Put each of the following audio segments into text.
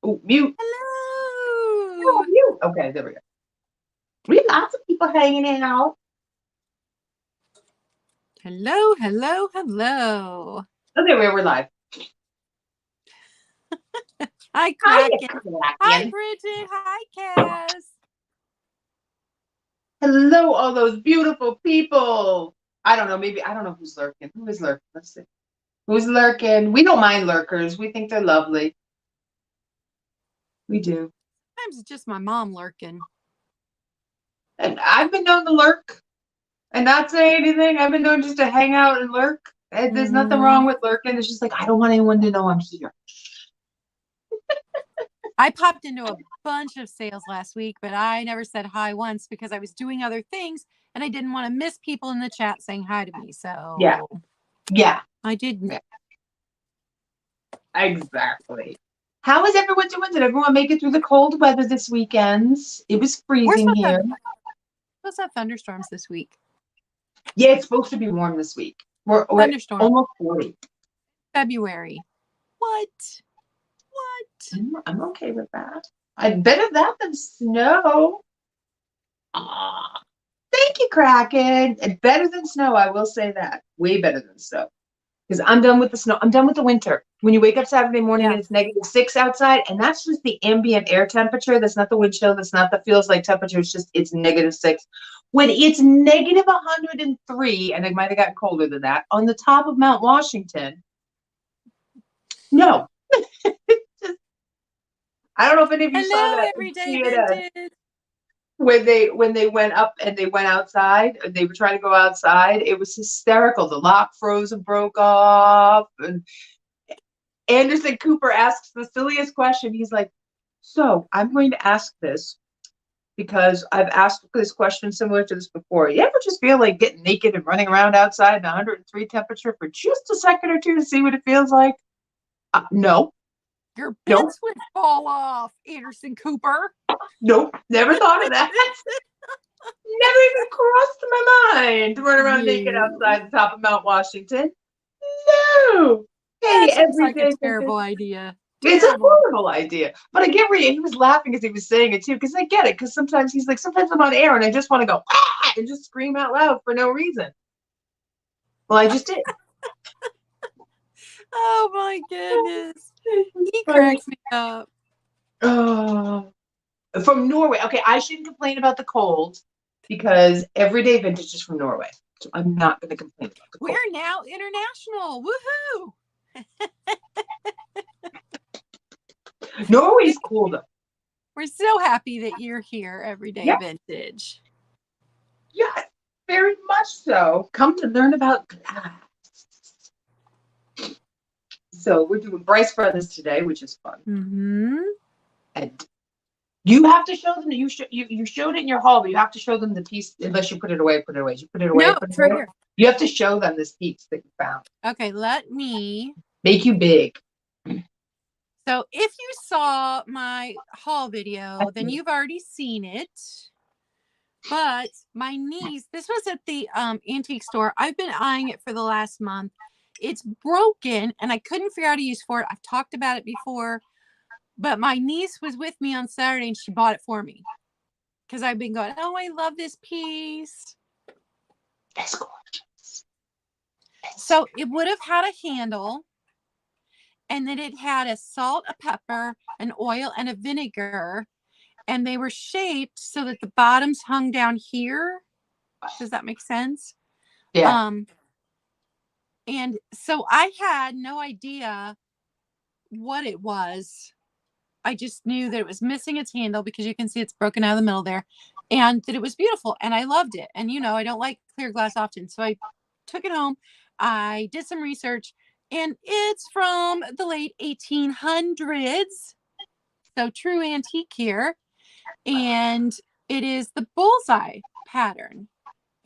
Oh, mute. Hello. Oh, mute. Okay, there we go. We have lots of people hanging out. Hello, hello, hello. Oh, there we are. We're live. Hi, Kraken. Hi, Bridget. Hi, Cass. Hello, all those beautiful people. I don't know. Maybe I don't know who's lurking. Who is lurking? Let's see. Who's lurking? We don't mind lurkers. We think they're lovely. We do. Sometimes it's just my mom lurking. And I've been known to lurk and not say anything. I've been known just to hang out and lurk. And there's nothing wrong with lurking. It's just like I don't want anyone to know I'm here. I popped into a bunch of sales last week, but I never said hi once because I was doing other things and I didn't want to miss people in the chat saying hi to me. So yeah, I didn't. Yeah. Exactly. How is everyone doing? Did everyone make it through the cold weather this weekend? It was freezing here. We're supposed to have thunderstorms this week. Yeah, it's supposed to be warm this week. We're almost 40. February. What? I'm okay with that. I'd better that than snow. Thank you, Kraken. Better than snow, I will say that. Way better than snow. Because I'm done with the snow. I'm done with the winter. When you wake up Saturday morning and it's -6 outside, and that's just the ambient air temperature. That's not the wind chill. That's not the feels like temperature. It's just it's -6. When it's -103, and it might have gotten colder than that, on the top of Mount Washington. No. I don't know if any of you saw that. Everyday Vintage. When they went up and they went outside, they were trying to go outside. It was hysterical. The lock froze and broke off. And Anderson Cooper asks the silliest question. He's like, "So I'm going to ask this because I've asked this question similar to this before. You ever just feel like getting naked and running around outside in 103 temperature for just a second or two to see what it feels like?" No. Your bits would fall off, Anderson Cooper. Nope, never thought of that. Never even crossed my mind to run around naked outside the top of Mount Washington. No. Hey, that seems like a terrible idea. It's a horrible idea. But I get where he was laughing as he was saying it too, because I get it. Because sometimes he's like, sometimes I'm on air and I just want to go and just scream out loud for no reason. Well, I just did. Oh my goodness. He cracks me up. Oh. From Norway. Okay, I shouldn't complain about the cold because Everyday Vintage is from Norway. So I'm not going to complain about the cold. We're now international. Woohoo! Norway's cool though. We're so happy that you're here, Everyday Vintage. Yeah, very much so. Come to learn about glass. So we're doing Bryce Brothers today, which is fun. Mm-hmm. And you have to show them that you showed it in your haul, but you have to show them the piece unless you put it away. You put it away. No, it's right here. You have to show them this piece that you found. Okay, let me make you big. So if you saw my haul video, then you've already seen it. But my niece, this was at the antique store. I've been eyeing it for the last month. It's broken and I couldn't figure out how to use for it. I've talked about it before, but my niece was with me on Saturday and she bought it for me because I've been going, oh, I love this piece. That's gorgeous. So it would have had a handle and then it had a salt, a pepper, an oil, and a vinegar. And they were shaped so that the bottoms hung down here. Does that make sense? Yeah. And so I had no idea what it was. I just knew that it was missing its handle because you can see it's broken out of the middle there, and that it was beautiful and I loved it. And, you know, I don't like clear glass often. So I took it home. I did some research and it's from the late 1800s. So true antique here. And it is the bullseye pattern.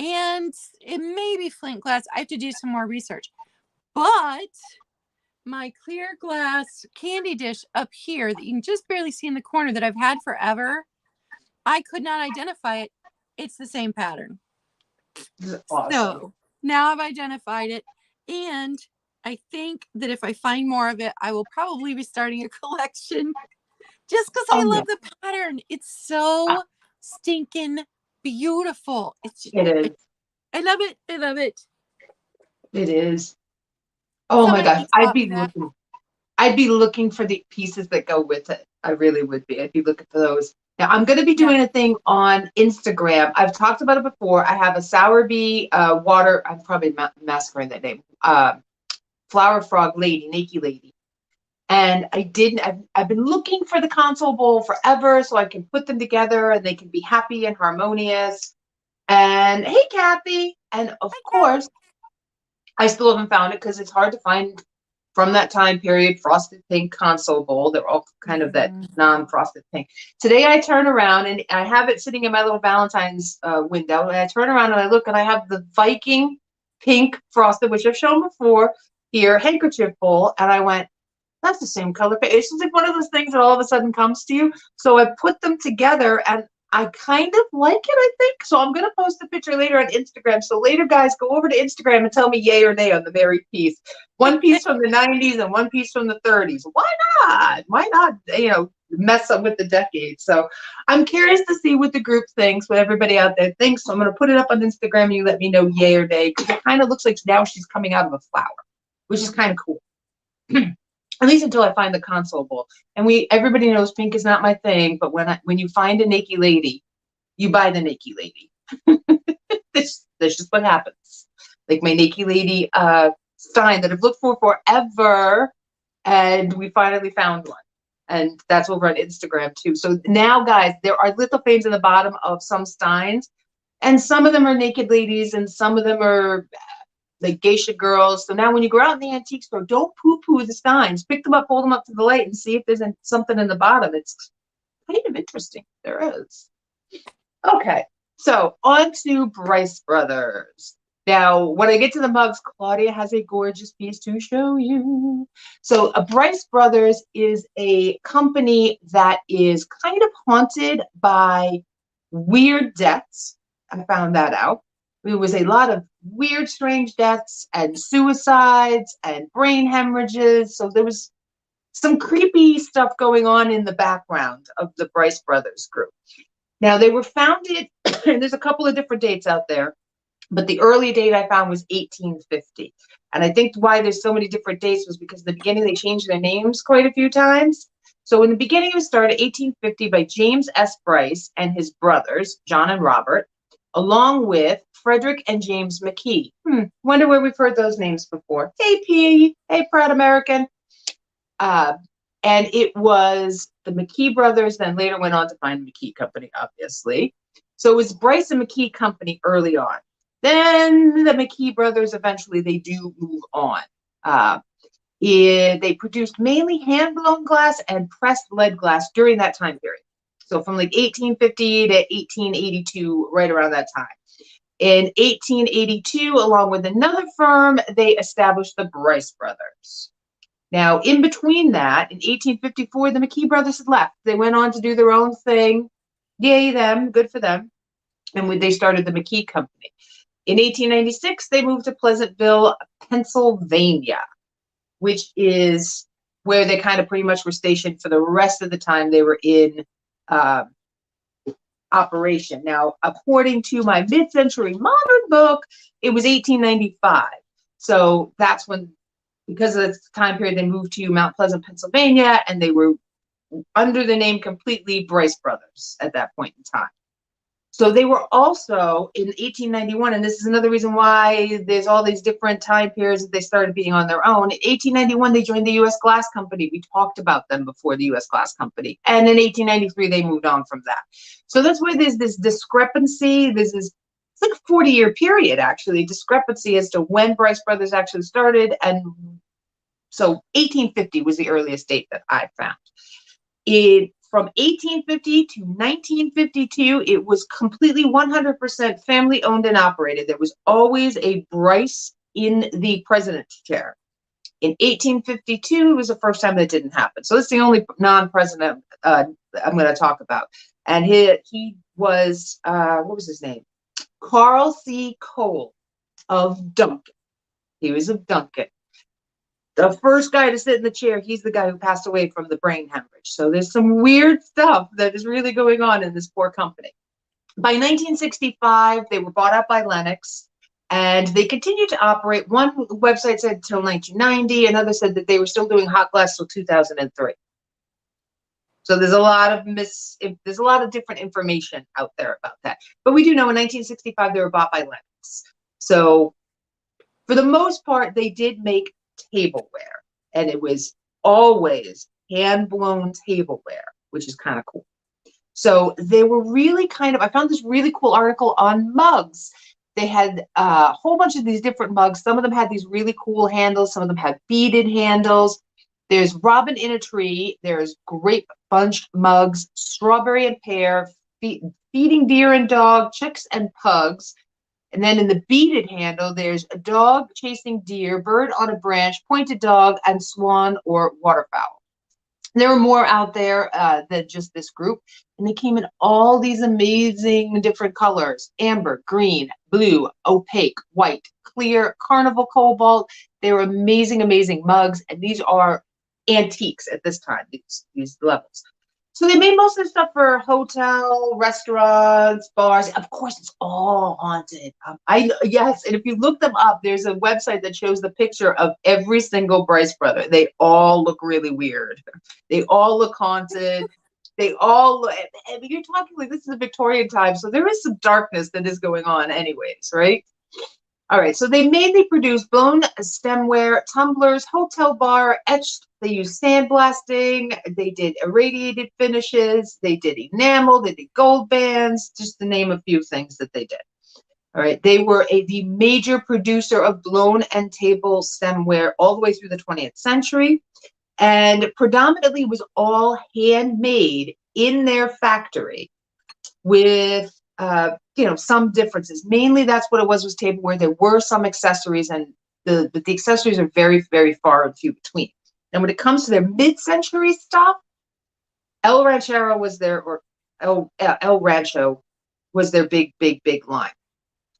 And it may be flint glass. I have to do some more research. But my clear glass candy dish up here that you can just barely see in the corner that I've had forever, I could not identify it. It's the same pattern. Awesome. So now I've identified it. And I think that if I find more of it, I will probably be starting a collection. just because I Oh yeah, love the pattern. It's so stinking beautiful. it is. I love it. I love it. It is. Oh my Somebody gosh, needs to bought me that. I'd be looking for the pieces that go with it. I really would be. I'd be looking for those. Now I'm going to be Yeah. doing a thing on Instagram. I've talked about it before. I have a sour bee water. I'm probably massacring that name. Flower frog lady, Naked lady. And I didn't. I've been looking for the console bowl forever, so I can put them together and they can be happy and harmonious. And hey, Kathy. And of Hi, Kathy. course, I still haven't found it because it's hard to find from that time period, frosted pink console bowl. They're all kind of that non-frosted pink. Today I turn around and I have it sitting in my little Valentine's window. And I turn around and I look and I have the Viking pink frosted, which I've shown before here, handkerchief bowl. And I went, that's the same color. It's just like one of those things that all of a sudden comes to you. So I put them together and I kind of like it, I think. So I'm going to post a picture later on Instagram. So later, guys, go over to Instagram and tell me yay or nay on the married piece. One piece from the 90s and one piece from the 30s. Why not? Why not, mess up with the decades? So I'm curious to see what the group thinks, what everybody out there thinks. So I'm going to put it up on Instagram and you let me know yay or nay, because it kind of looks like now she's coming out of a flower, which is kind of cool. At least until I find the console bowl. And everybody knows pink is not my thing, but when you find a Naked lady, you buy the Naked lady. That's just what happens. Like my Naked lady sign that I've looked for forever, and we finally found one. And that's over on Instagram too. So now, guys, there are little things in the bottom of some steins, and some of them are Naked ladies, and some of them are like geisha girls. So now when you go out in the antique store, don't poo-poo the steins. Pick them up, hold them up to the light, and see if there's something in the bottom. It's kind of interesting. There is. Okay, so on to Bryce Brothers. Now, when I get to the mugs, Claudia has a gorgeous piece to show you. So Bryce Brothers is a company that is kind of haunted by weird deaths. I found that out. There was a lot of weird, strange deaths and suicides and brain hemorrhages. So there was some creepy stuff going on in the background of the Bryce Brothers group. Now, they were founded, and there's a couple of different dates out there, but the early date I found was 1850. And I think why there's so many different dates was because in the beginning they changed their names quite a few times. So in the beginning it was started 1850 by James S. Bryce and his brothers, John and Robert, along with Frederick and James McKee. Wonder where we've heard those names before. Hey, P. Hey, Proud American. And it was the McKee brothers, then later went on to find the McKee Company, obviously. So it was Bryce and McKee Company early on. Then the McKee brothers, eventually, they do move on. They produced mainly hand-blown glass and pressed lead glass during that time period. So from like 1850 to 1882, right around that time. In 1882, along with another firm, they established the Bryce Brothers. Now, in between that, in 1854, the McKee brothers had left. They went on to do their own thing. Yay, them. Good for them. And they started the McKee Company. In 1896, they moved to Pleasantville, Pennsylvania, which is where they kind of pretty much were stationed for the rest of the time they were in operation. Now, according to my mid-century modern book, it was 1895. So that's when, because of the time period, they moved to Mount Pleasant, Pennsylvania, and they were under the name completely Bryce Brothers at that point in time. So they were also in 1891, and this is another reason why there's all these different time periods that they started being on their own. In 1891, they joined the U.S. Glass Company. We talked about them before, the U.S. Glass Company. And in 1893, they moved on from that. So that's why there's this discrepancy. It's like a 40-year period, actually, discrepancy as to when Bryce Brothers actually started. And so 1850 was the earliest date that I found. From 1850 to 1952, it was completely 100% family owned and operated. There was always a Bryce in the president's chair. In 1852, it was the first time that didn't happen. So it's the only non-president I'm going to talk about. And he was, what was his name? Carl C. Cole of Duncan. He was of Duncan. The first guy to sit in the chair, he's the guy who passed away from the brain hemorrhage. So there's some weird stuff that is really going on in this poor company. By 1965, they were bought out by Lennox, and they continued to operate. One website said till 1990, another said that they were still doing hot glass till 2003. So there's a lot of different information out there about that. But we do know in 1965 they were bought by Lennox. So for the most part, they did make tableware, and it was always hand-blown tableware, which is kind of cool. So they were really I found this really cool article on mugs. They had a whole bunch of these different mugs. Some of them had these really cool handles. Some of them had beaded handles. There's robin in a tree. There's grape bunch mugs, strawberry and pear, feeding deer and dog, chicks and pugs. And then in the beaded handle, there's a dog chasing deer, bird on a branch, pointed dog, and swan or waterfowl. There were more out there than just this group. And they came in all these amazing different colors: amber, green, blue, opaque, white, clear, carnival cobalt. They were amazing, amazing mugs. And these are antiques at this time, these levels. So they made most of the stuff for hotel, restaurants, bars. Of course, it's all haunted. Yes, and if you look them up, there's a website that shows the picture of every single Bryce brother. They all look really weird. They all look haunted. They all look, I mean, you're talking like this is a Victorian time, so there is some darkness that is going on anyways, right? All right, so they mainly produced blown stemware, tumblers, hotel bar, etched. They used sandblasting. They did irradiated finishes. They did enamel. They did gold bands, just to name a few things that they did. All right, they were the major producer of blown and table stemware all the way through the 20th century, and predominantly was all handmade in their factory with some differences. Mainly that's what it was tableware. There were some accessories, and the accessories are very, very far and few between. And when it comes to their mid-century stuff, El Ranchero was their, or El Rancho was their big, big, big line.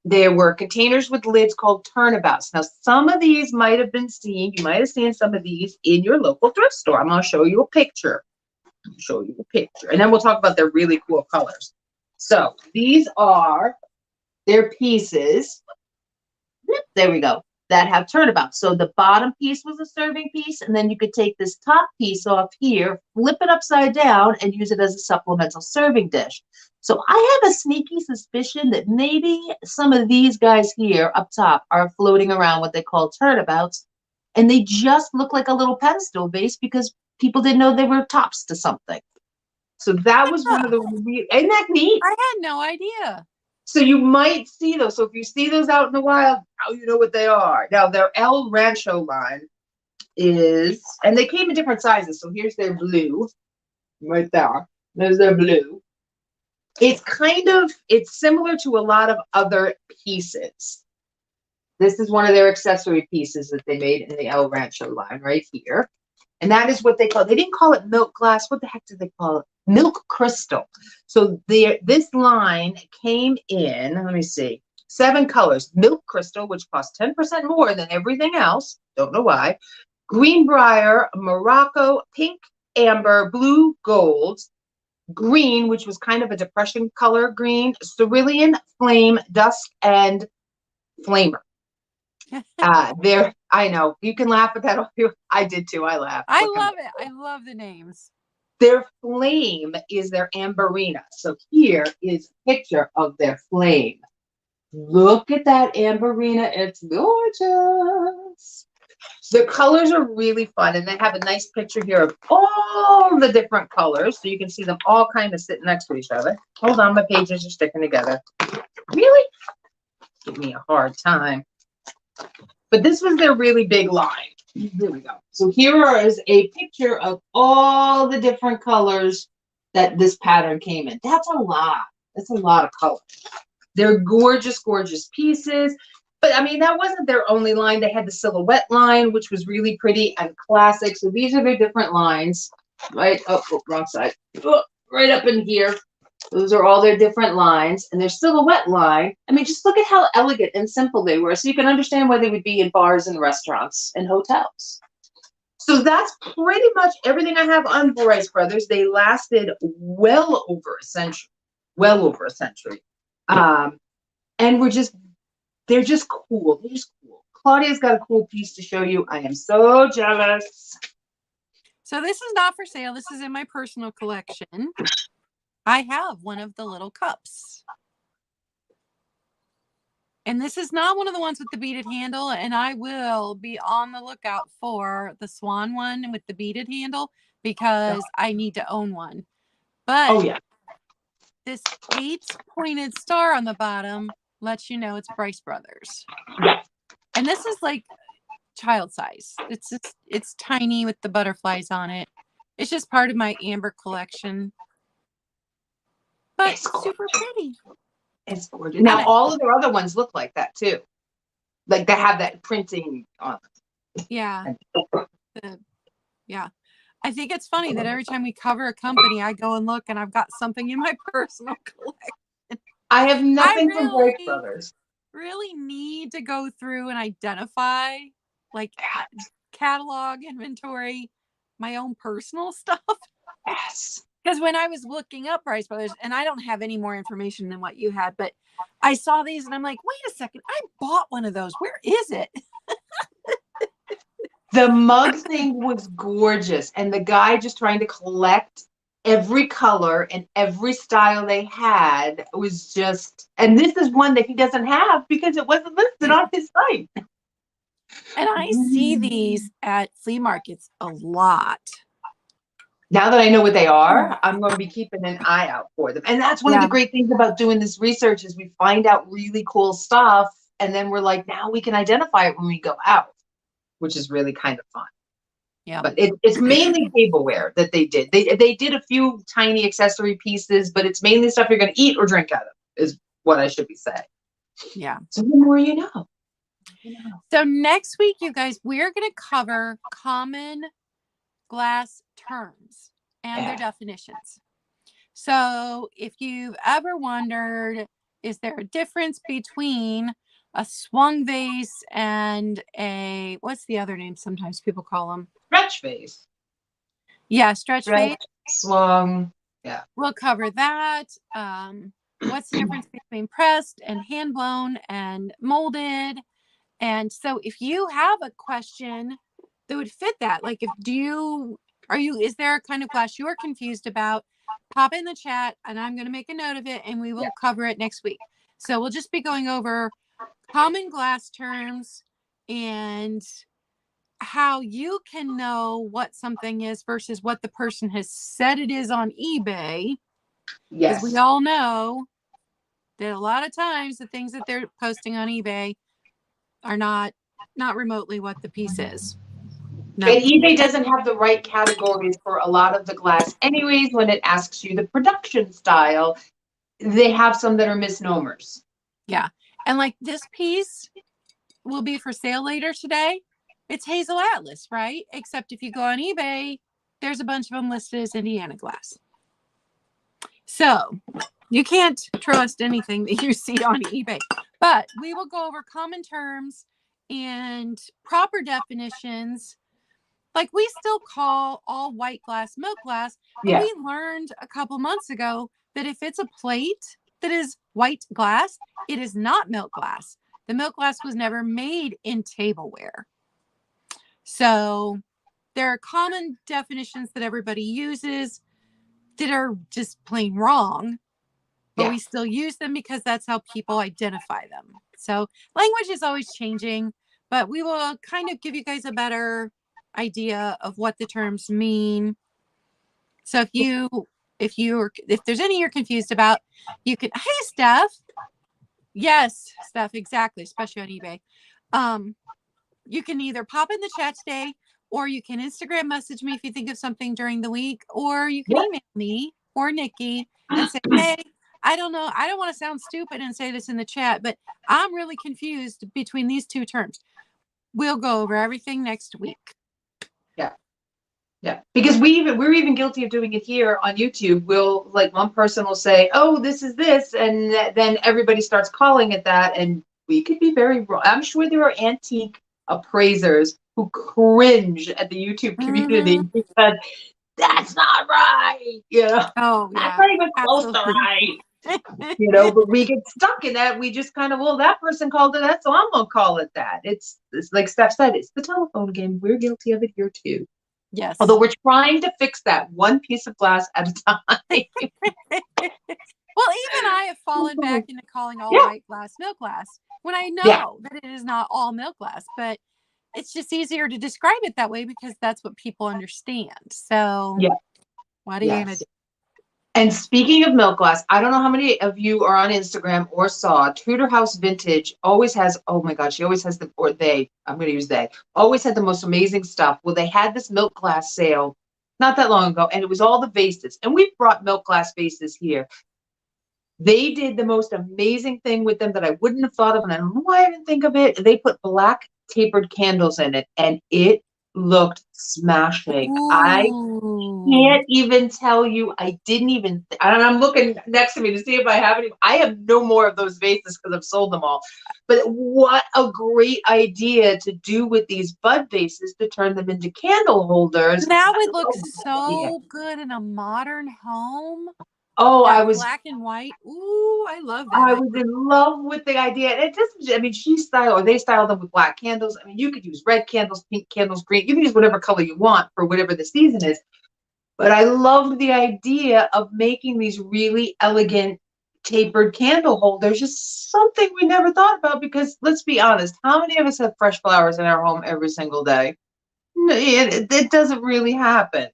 There were containers with lids called turnabouts. Now, some of these might have been seen. You might have seen some of these in your local thrift store. I'm going to show you a picture. And then we'll talk about their really cool colors. So these are their pieces. There we go. That have turnabouts. So the bottom piece was a serving piece, and then you could take this top piece off here, flip it upside down, and use it as a supplemental serving dish. So I have a sneaky suspicion that maybe some of these guys here up top are floating around what they call turnabouts, and they just look like a little pedestal base because people didn't know they were tops to something. So that was one of the, isn't that neat? I had no idea. So you might see those. So if you see those out in the wild, now you know what they are. Now their El Rancho line is, and they came in different sizes. So here's their blue, right there. There's their blue. It's similar to a lot of other pieces. This is one of their accessory pieces that they made in the El Rancho line right here. And that is what they didn't call it milk glass. What the heck did they call it? Milk crystal. So this line came in, let me see, 7 colors. Milk crystal, which cost 10% more than everything else. Don't know why. Greenbrier, Morocco, pink, amber, blue, gold, green, which was kind of a depression color green, cerulean, flame, dusk, and flamer. I know you can laugh at that. I did too. I laughed. I love it. I love the names. Their flame is their amberina. So here is a picture of their flame. Look at that amberina. It's gorgeous. The colors are really fun, and they have a nice picture here of all the different colors, so you can see them all kind of sitting next to each other. Hold on, my pages are sticking together. Really? Give me a hard time. But this was their really big line. Here we go. So here is a picture of all the different colors that this pattern came in. That's a lot. That's a lot of color. They're gorgeous, gorgeous pieces. But I mean, that wasn't their only line. They had the silhouette line, which was really pretty and classic. So these are their different lines. Right? Oh, wrong side. Oh, right up in here. Those are all their different lines. And their silhouette line, I mean, just look at how elegant and simple they were. So you can understand why they would be in bars and restaurants and hotels. So that's pretty much everything I have on Bryce Brothers. They lasted well over a century. Well over a century. And they're just cool. They're just cool. Claudia's got a cool piece to show you. I am so jealous. So this is not for sale. This is in my personal collection. I have one of the little cups. And this is not one of the ones with the beaded handle. And I will be on the lookout for the swan one with the beaded handle because I need to own one. But oh, yeah. This 8-pointed star on the bottom lets you know it's Bryce Brothers. Yeah. And this is like child size. It's tiny with the butterflies on it. It's just part of my amber collection. But it's super pretty. It's gorgeous. Now, all of their other ones look like that too. Like they have that printing on them. Yeah. Yeah. I think it's funny that every time we cover a company, I go and look and I've got something in my personal collection. I have nothing from Bryce Brothers. Really need to go through and identify like catalog inventory, my own personal stuff. Yes. Because when I was looking up Bryce Brothers, and I don't have any more information than what you had, but I saw these and I'm like, wait a second, I bought one of those. Where is it? The mug thing was gorgeous. And the guy just trying to collect every color and every style they had was just, and this is one that he doesn't have because it wasn't listed on his site. And I see these at flea markets a lot. Now that I know what they are, I'm going to be keeping an eye out for them. And that's one of the great things about doing this research is we find out really cool stuff. And then we're like, now we can identify it when we go out, which is really kind of fun. Yeah. But it's mainly tableware that they did. They did a few tiny accessory pieces, but it's mainly stuff you're going to eat or drink out of is what I should be saying. Yeah. So the more you know. So next week, you guys, we're going to cover common glass terms and their definitions. So if you've ever wondered, is there a difference between a swung vase and what's the other name sometimes people call them? Stretch vase. Yeah, stretch vase. Swung. Yeah. We'll cover that. What's the difference between pressed and hand blown and molded? And so if you have a question that would fit that, like is there a kind of glass you're confused about? Pop in the chat and I'm going to make a note of it and we will cover it next week. So we'll just be going over common glass terms and how you can know what something is versus what the person has said it is on eBay. Yes. Because we all know that a lot of times the things that they're posting on eBay are not remotely what the piece is. No. And eBay doesn't have the right categories for a lot of the glass. Anyways, when it asks you the production style, they have some that are misnomers. Yeah. And like this piece will be for sale later today. It's Hazel Atlas, right? Except if you go on eBay, there's a bunch of them listed as Indiana glass. So you can't trust anything that you see on eBay. But we will go over common terms and proper definitions. Like we still call all white glass milk glass, but we learned a couple months ago that if it's a plate that is white glass, it is not milk glass. The milk glass was never made in tableware. So there are common definitions that everybody uses that are just plain wrong. But we still use them because that's how people identify them. So language is always changing, but we will kind of give you guys a better idea of what the terms mean. So if there's any you're confused about, you can, hey, Steph. Yes, Steph, exactly, especially on eBay. You can either pop in the chat today or you can Instagram message me if you think of something during the week, or you can email me or Nikki and say, hey, I don't know. I don't want to sound stupid and say this in the chat, but I'm really confused between these two terms. We'll go over everything next week. Yeah. Yeah. Because we're even guilty of doing it here on YouTube. We'll, like, one person will say, oh, this is this. And then everybody starts calling it that. And we could be very wrong. I'm sure there are antique appraisers who cringe at the YouTube community Mhm. because that's not right. You know, Oh that's yeah, not even close to absolutely. right. You know, but we get stuck in that. We just kind of, well, that person called it that, so I'm gonna call it that. It's like Steph said, it's the telephone game. We're guilty of it here too. Yes. Although we're trying to fix that one piece of glass at a time. Well, even I have fallen back into calling all Yeah, white glass milk glass when I yeah, know that it is not all milk glass, but it's just easier to describe it that way because that's what people understand. So, yeah, what are you gonna do? yes. And speaking of milk glass, I don't know how many of you are on Instagram or saw Tudor House Vintage always has, oh my God, she always has the, or they, I'm going to use they, always had the most amazing stuff. Well, they had this milk glass sale not that long ago, and it was all the vases. And we've brought milk glass vases here. They did the most amazing thing with them that I wouldn't have thought of, and I don't know why I didn't think of it. They put black tapered candles in it, and it looked smashing. I Ooh. can't even tell you. I didn't even. And I'm looking next to me to see if I have any. I have no more of those vases because I've sold them all. But what a great idea to do with these bud vases to turn them into candle holders. That would look Oh, yeah. so good in a modern home. Oh, That black and white. Ooh, I love that I was idea. in love with the idea. And it just, I mean, she styled, or they styled them with black candles. I mean, you could use red candles, pink candles, green. You can use whatever color you want for whatever the season is. But I loved the idea of making these really elegant tapered candle holders. Just something we never thought about because let's be honest, how many of us have fresh flowers in our home every single day? It doesn't really happen.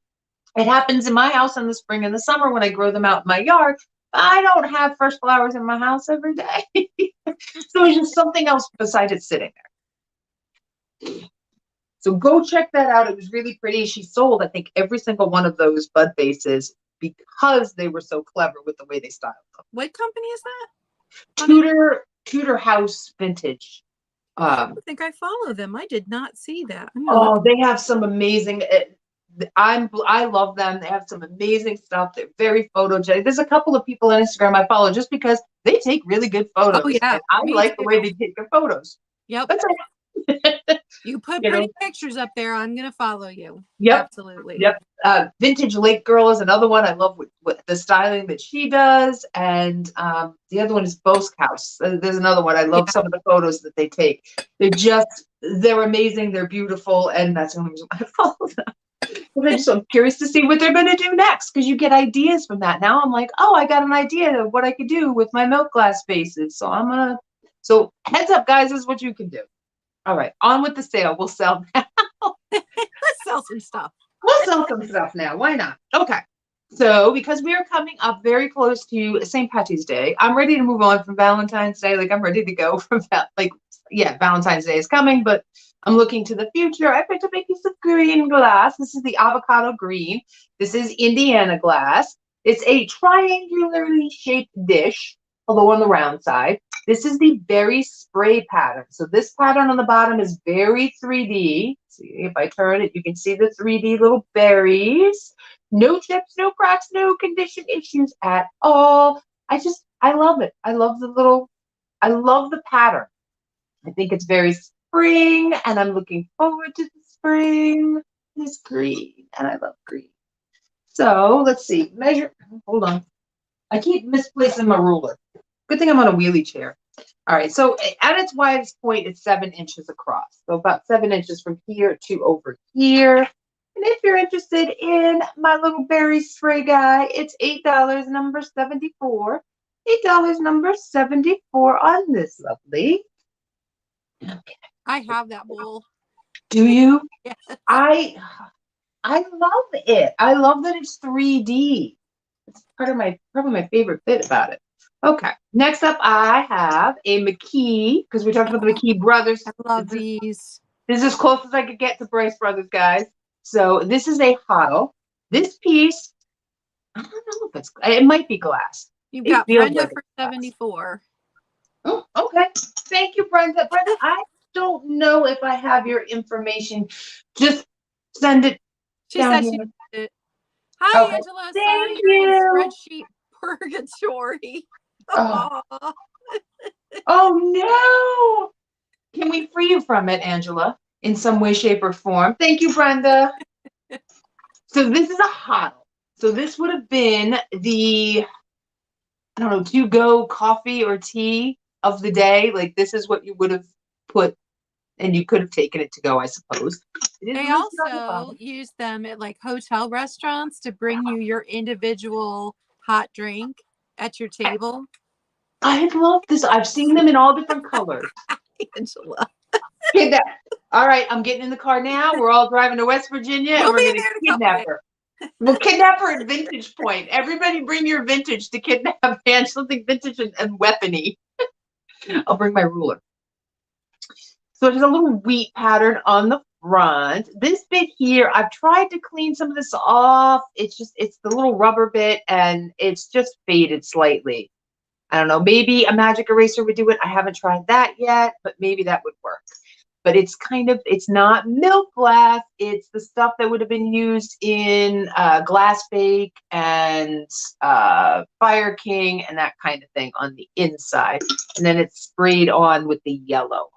It happens in my house in the spring and the summer when I grow them out in my yard. I don't have fresh flowers in my house every day. So it's just something else besides it sitting there. So go check that out. It was really pretty. She sold, I think, every single one of those bud vases because they were so clever with the way they styled them. What company is that? Tudor House Vintage. I don't think I follow them. I did not see that. I'm gonna look. Oh, they have some amazing. I love them. They have some amazing stuff. They're very photogenic. There's a couple of people on Instagram I follow just because they take really good Oh photos, yeah, and I me like the way too. they take their photos. Yep. That's it. You put You know. pretty pictures up there, I'm gonna follow you. Yep. Absolutely. Yep. Vintage Lake Girl is another one. I love what the styling that she does, and the other one is Bosk House. There's another one. I love Yeah. some of the photos that they take. They're amazing. They're beautiful, and that's the only reason I follow them. I'm curious to see what they're going to do next because you get ideas from that. Now I'm like, oh, I got an idea of what I could do with my milk glass vases. So heads up, guys, this is what you can do. All right, on with the sale. We'll sell now. Let's sell some stuff. We'll sell some stuff now. Why not? Okay. So because we are coming up very close to St. Patty's Day, I'm ready to move on from Valentine's Day. Like I'm ready to go from that. Like, yeah, Valentine's Day is coming, but I'm looking to the future. I picked up a piece of green glass. This is the avocado green. This is Indiana glass. It's a triangularly shaped dish, although on the round side. This is the berry spray pattern. So this pattern on the bottom is very 3D. See, if I turn it, you can see the 3D little berries. No chips, no cracks, no condition issues at all. I love it. I love the pattern. I think it's very spring, and I'm looking forward to the spring. It's green, and I love green. So let's see. Hold on. I keep misplacing my ruler. Good thing I'm on a wheelie chair. All right, so at its widest point, it's 7 inches across. So about 7 inches from here to over here. And if you're interested in my little berry spray guy, it's $8, number 74. $8, number 74 on this lovely. Okay. I have that bowl. Do you? Yes. I love it. I love that it's 3D. It's probably my favorite bit about it. Okay, next up I have a McKee, because we talked about the McKee brothers. I love these. This is as close as I could get to Bryce Brothers, guys. So this is a HODL. This piece, I don't know if it might be glass. You've It got feels Brenda like for it's glass. 74. Oh, okay. Thank you, Brenda. Brenda, I don't know if I have your information. Just send it She down said here. she did it. Hi, Okay. Angela. Thank Sorry you're in you. spreadsheet purgatory. Oh. Aw. Oh no! Can we free you from it, Angela? in some way, shape, or form. Thank you, Brenda. So this is a huddle. So this would have been the, I don't know, to-go coffee or tea of the day. Like this is what you would have put, and you could have taken it to go, I suppose. It is They listed on the also bottom. use them at like hotel restaurants to bring you your individual hot drink at your table. I love this. I've seen them in all different colors. Angela. Kidnap. All right, I'm getting in the car now. We're all driving to West Virginia, and We'll we're be going to there in a couple kidnap days. her. We'll kidnap her at Vintage Point. Everybody bring your vintage to kidnap Ange. Something vintage and weapony. I'll bring my ruler. So there's a little wheat pattern on the front. This bit here, I've tried to clean some of this off. It's the little rubber bit, and it's just faded slightly. I don't know, maybe a magic eraser would do it. I haven't tried that yet, but maybe that would work. But it's not milk glass. It's the stuff that would have been used in Glass Bake and Fire King and that kind of thing on the inside. And then it's sprayed on with the yellow on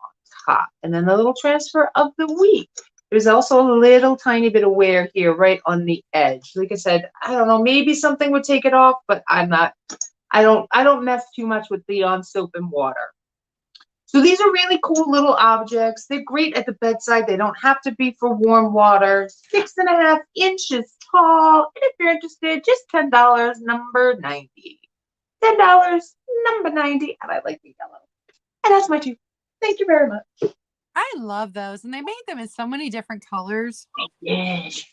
top. And then the little transfer of the wheat. There's also a little tiny bit of wear here right on the edge. Like I said, I don't know, maybe something would take it off, but I don't mess too much with Beyond Soap and Water. So these are really cool little objects. They're great at the bedside. They don't have to be for warm water. 6.5 inches tall. And if you're interested, just $10, number 90. $10, number 90. And I like the yellow. And that's my two. Thank you very much. I love those. And they made them in so many different colors. Yes.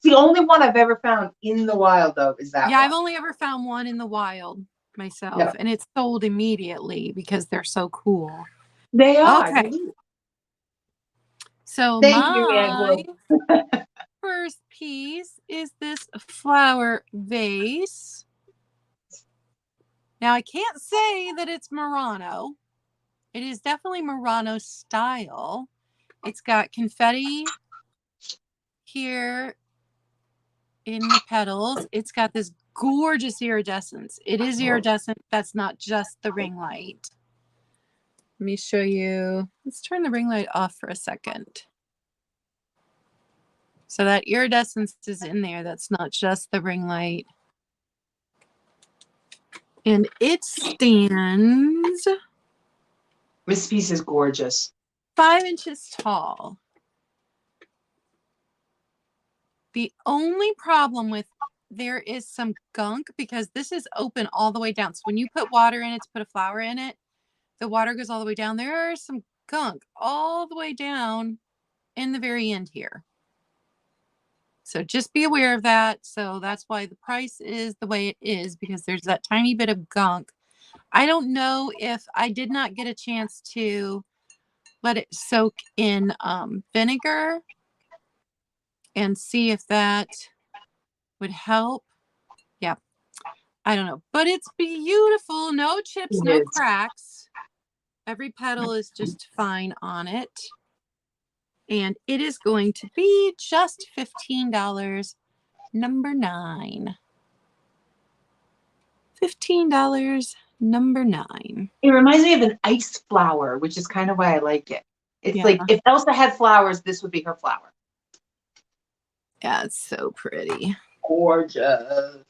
The only one I've ever found in the wild, though, is that Yeah, one. I've only ever found one in the wild myself. Yeah. And it's sold immediately because they're so cool. They are. Okay. So Thank you, my Angela. first piece is this flower vase. Now I can't say that it's Murano. It is definitely Murano style. It's got confetti here in the petals. It's got this gorgeous iridescence. It is iridescent. That's not just the ring light. Let me show you. Let's turn the ring light off for a second. So that iridescence is in there. That's not just the ring light. And it stands... This piece is gorgeous. 5 inches tall. The only problem with there is some gunk because this is open all the way down. So when you put water in it to put a flower in it, the water goes all the way down. There is some gunk all the way down in the very end here. So just be aware of that. So that's why the price is the way it is, because there's that tiny bit of gunk. I don't know if I did not get a chance to let it soak in vinegar and see if that would help. Yeah, I don't know, but it's beautiful. No chips, no cracks. Every petal is just fine on it. And it is going to be just $15, number 9. $15, number 9. It reminds me of an ice flower, which is kind of why I like it. It's like if Elsa had flowers, this would be her flower. Yeah, it's so pretty. Gorgeous.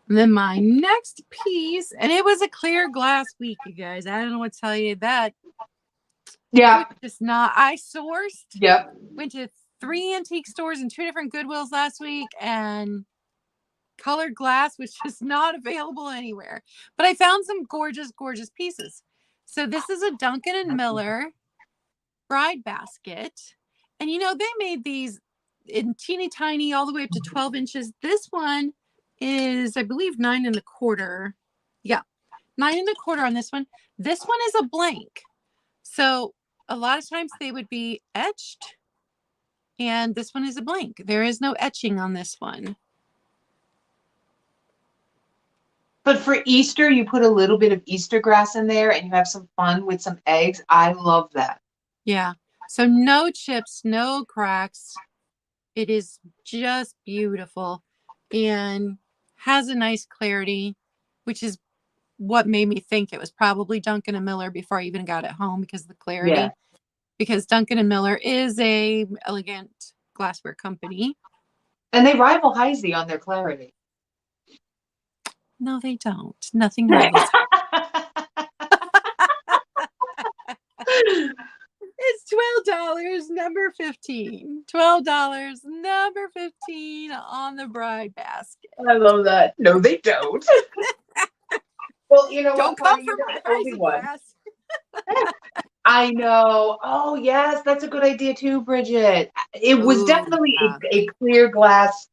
And then my next piece, and it was a clear glass week, you guys. I don't know what to tell you. That Yeah. Just not. I sourced. Yep. Went to 3 antique stores and 2 different Goodwills last week, and colored glass was just not available anywhere. But I found some gorgeous, gorgeous pieces. So this is a Duncan and Miller bride basket. And you know, they made these in teeny tiny all the way up to 12 inches. This one is, I believe, 9 1/4. Yeah, 9 1/4 on this one. This one is a blank. So a lot of times they would be etched, and this one is a blank. There is no etching on this one. But for Easter, you put a little bit of Easter grass in there and you have some fun with some eggs. I love that. Yeah. So no chips, no cracks. It is just beautiful and has a nice clarity, which is what made me think it was probably Duncan and Miller before I even got it home, because of the clarity. Yeah. because Duncan and Miller is a elegant glassware company. And they rival Heisey on their clarity. No, they don't. Nothing rivals. It's $12, number 15. $12, number 15 on the bride basket. I love that. No, they don't. Well, you know Don't what, come Connie, for you're my not the only Heisey one. glass. I know. Oh, yes, that's a good idea too, Bridget. It was Ooh, definitely yeah. a clear glass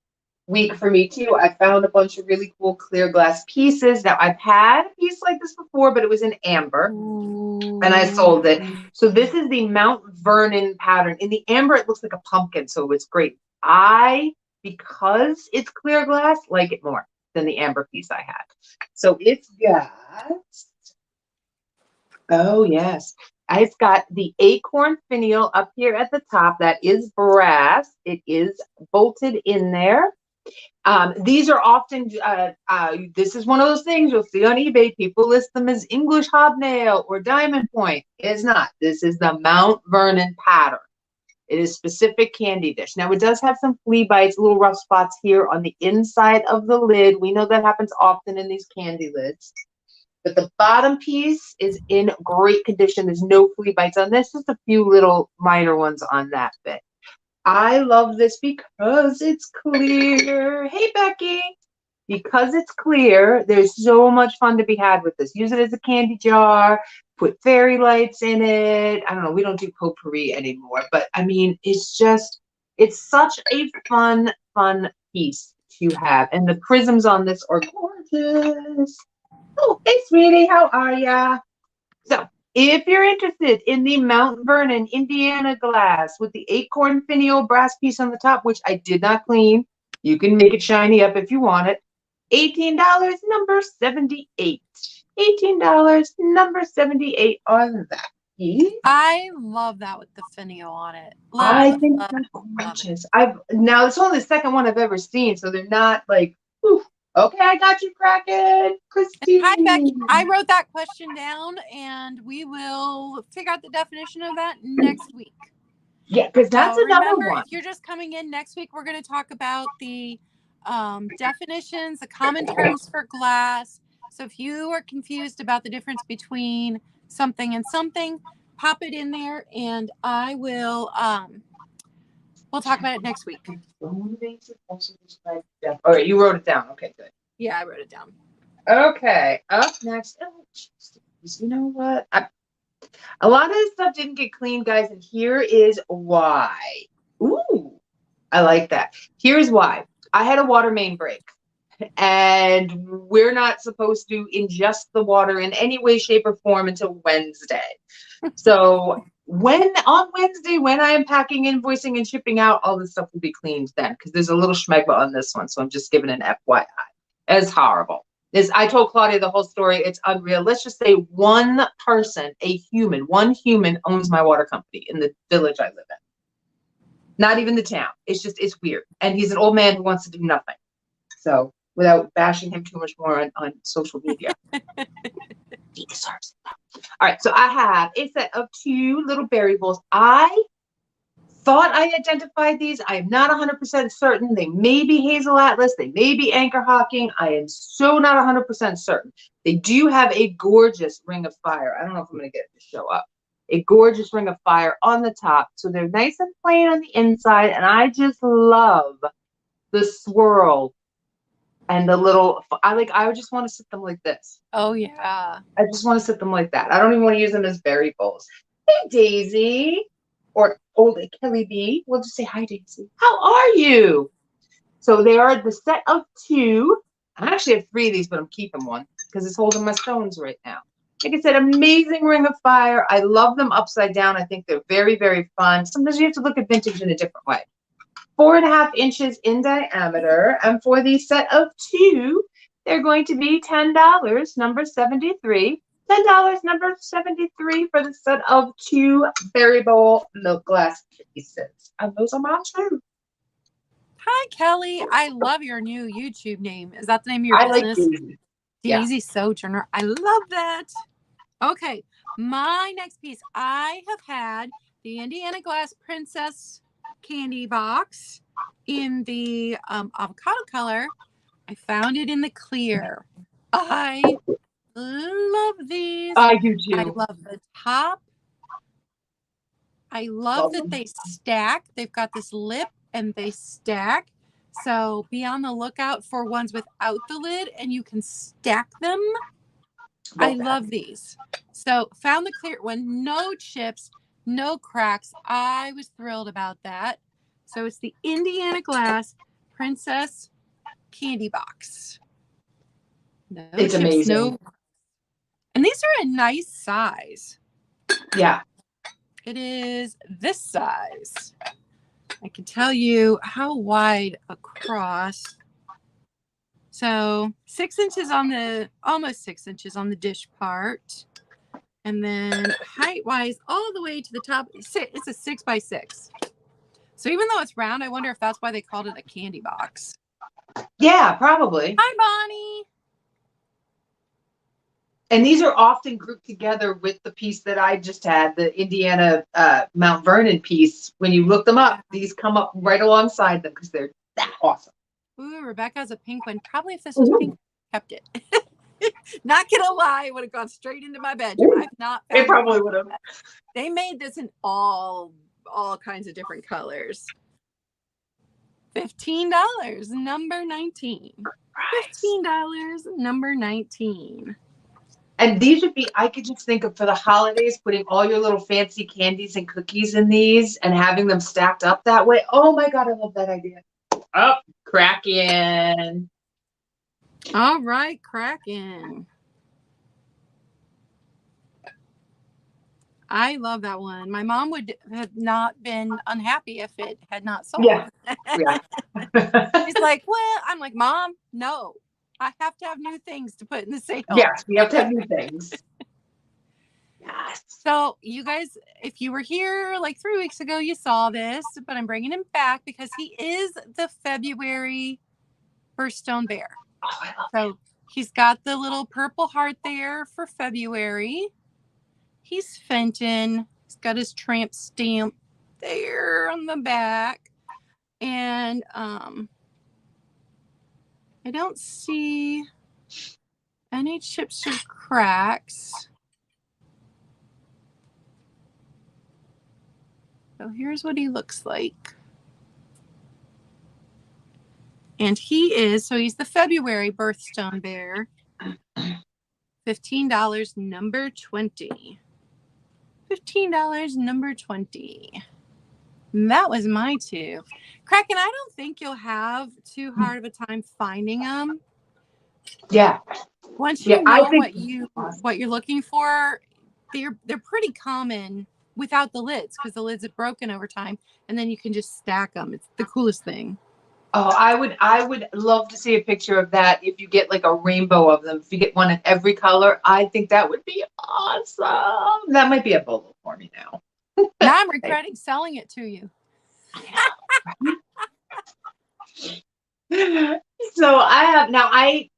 week for me too. I found a bunch of really cool clear glass pieces. Now, I've had a piece like this before, but it was in amber. And I sold it. So this is the Mount Vernon pattern. In the amber, it looks like a pumpkin, so it's great. Because it's clear glass, like it more than the amber piece I had. So it's got, oh yes, it's got the acorn finial up here at the top. That is brass. It is bolted in there. These are often, this is one of those things you'll see on eBay. People list them as English hobnail or diamond point. It is not. This is the Mount Vernon pattern. It is specific candy dish. Now, it does have some flea bites, little rough spots here on the inside of the lid. We know that happens often in these candy lids. But the bottom piece is in great condition. There's no flea bites on this. Just a few little minor ones on that bit. I love this because it's clear. Hey, Becky. Because it's clear, there's so much fun to be had with this. Use it as a candy jar, put fairy lights in it. I don't know, we don't do potpourri anymore, but I mean, it's such a fun piece to have. And the prisms on this are gorgeous. Oh, hey, sweetie, how are ya? So, if you're interested in the Mount Vernon Indiana glass with the acorn finial brass piece on the top, which I did not clean, you can make it shiny up if you want it. $18, number 78. $18, number 78 on that piece. I love that with the finial on it. I think they're gorgeous. Now it's only the second one I've ever seen, so they're not like, whew, okay, I got you, Kraken, Christine. Hi, Becky. I wrote that question down, and we will figure out the definition of that next week. Yeah, because that's so another remember, one. if you're just coming in next week, we're going to talk about the definitions, the common terms for glass. So if you are confused about the difference between something and something, pop it in there, and I will. We'll talk about it next week. All right, you wrote it down. Okay, good. Yeah, I wrote it down. Okay, up next. Oh, geez, you know what? A lot of this stuff didn't get cleaned, guys, and here is why. Ooh, I like that. Here's why. I had a water main break, and we're not supposed to ingest the water in any way, shape, or form until Wednesday. So on Wednesday, when I am packing, invoicing, and shipping out, all this stuff will be cleaned then, because there's a little schmegma on this one. So I'm just giving an FYI. It's horrible. I told Claudia the whole story. It's unreal. Let's just say one person, one human owns my water company in the village I live in. Not even the town. It's weird. And he's an old man who wants to do nothing. So without bashing him too much more on social media. He deserves it. All right, so I have a set of 2 little berry bowls. I thought I identified these. I am not 100% certain. They may be Hazel Atlas. They may be Anchor Hawking. I am so not 100% certain. They do have a gorgeous ring of fire. I don't know if I'm going to get it to show up. A gorgeous ring of fire on the top. So they're nice and plain on the inside. And I just love the swirl and the little, I just want to sit them like this. Oh, yeah. I just want to sit them like that. I don't even want to use them as berry bowls. Hey, Daisy. Or old Kelly B. We'll just say, hi, Daisy. How are you? So they are the set of 2. I actually have 3 of these, but I'm keeping one because it's holding my stones right now. Like I said, amazing ring of fire. I love them upside down. I think they're very, very fun. Sometimes you have to look at vintage in a different way. 4.5 inches in diameter. And for the set of 2, they're going to be $10, number 73. $10, number 73 for the set of 2 berry bowl milk glass pieces. And those are my 2. Hi, Kelly. I love your new YouTube name. Is that the name of your business? Like Daisy. Daisy Sojourner. I love that. Okay. My next piece. I have had the Indiana Glass Princess candy box in the avocado color. I found it in the clear. I love these. I do I too. love the top. I love that they stack. They've got this lip and they stack. So be on the lookout for ones without the lid and you can stack them. I love these. So found the clear one, no chips, no cracks. I was thrilled about that. So it's the Indiana Glass Princess Candy Box. No It's chips, amazing. no. And these are a nice size. Yeah. It is this size. I can tell you how wide across. So 6 inches on the, almost 6 inches on the dish part. And then height wise, all the way to the top, it's a 6 by 6. So even though it's round, I wonder if that's why they called it a candy box. Yeah, probably. Hi, Bonnie. And these are often grouped together with the piece that I just had, the Indiana Mount Vernon piece. When you look them up, these come up right alongside them because they're that awesome. Ooh, Rebecca has a pink one. Probably if this was pink, I kept it. Not gonna lie, it would have gone straight into my bedroom. I've not found It probably would have. They made this in all kinds of different colors. $15, number 19. $15, number 19. And these would be, I could just think of for the holidays, putting all your little fancy candies and cookies in these and having them stacked up that way. Oh my God, I love that idea. Oh, cracking. All right, cracking. I love that one. My mom would have not been unhappy if it had not sold. Yeah. Yeah. She's like, well, I'm like, Mom, no. I have to have new things to put in the sale. Yes, we have to have new things. Yes. So you guys, if you were here like 3 weeks ago, you saw this, but I'm bringing him back because he is the February birthstone bear. Oh, I love So he's got the little purple heart there for February. He's Fenton. He's got his tramp stamp there on the back. And I don't see any chips or cracks. So here's what he looks like. And he is, so he's the February birthstone bear. $15, number 20. $15, number 20. And that was my two. Kraken, I don't think you'll have too hard of a time finding them. Yeah. Once you I know think what you're looking for, they're pretty common without the lids because the lids have broken over time, and then you can just stack them. It's the coolest thing. Oh, I would love to see a picture of that if you get like a rainbow of them. If you get one in every color, I think that would be awesome. That might be a bolo for me now. Now I'm regretting selling it to you. So I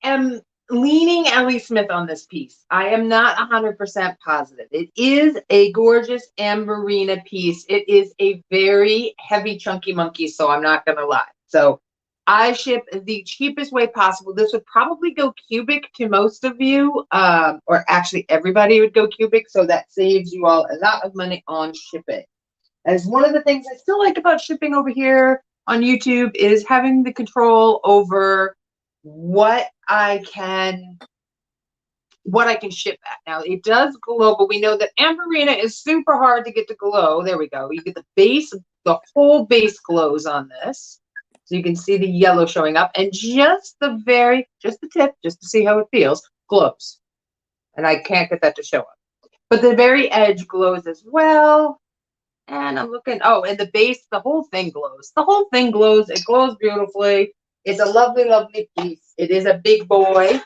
am leaning Ellie Smith on this piece. I am not 100% positive. It is a gorgeous Amberina piece. It is a very heavy, chunky monkey, so I'm not going to lie. So I ship the cheapest way possible. This would probably go cubic to most of you, or actually everybody would go cubic, so that saves you all a lot of money on shipping. As one of the things I still like about shipping over here on YouTube is having the control over what I can ship at. Now it does glow, but we know that Amberina is super hard to get to glow. There we go. You get the base, the whole base glows on this. So you can see the yellow showing up, and just the tip, just to see how it feels, glows. And I can't get that to show up. But the very edge glows as well. And I'm looking, oh, and the base, the whole thing glows. The whole thing glows. It glows beautifully. It's a lovely, lovely piece. It is a big boy.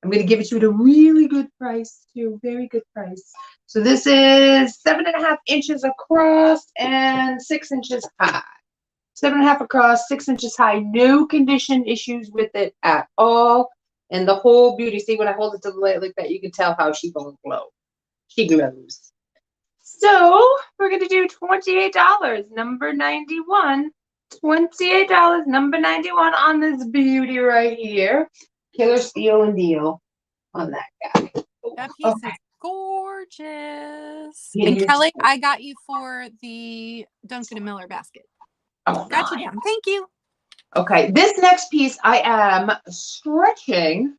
I'm going to give it to you at a really good price, too. Very good price. So this is 7.5 inches across and 6 inches high. 7.5 across, 6 inches high. No condition issues with it at all. And the whole beauty, see when I hold it to the light like that, you can tell how she gonna glow. She glows. So we're going to do $28, number 91. $28, number 91 on this beauty right here. Killer steal and deal on that guy. That piece is gorgeous. It And is. Kelly, I got you for the Duncan and Miller basket. Oh, Got you down. Thank you. Okay, this next piece I am stretching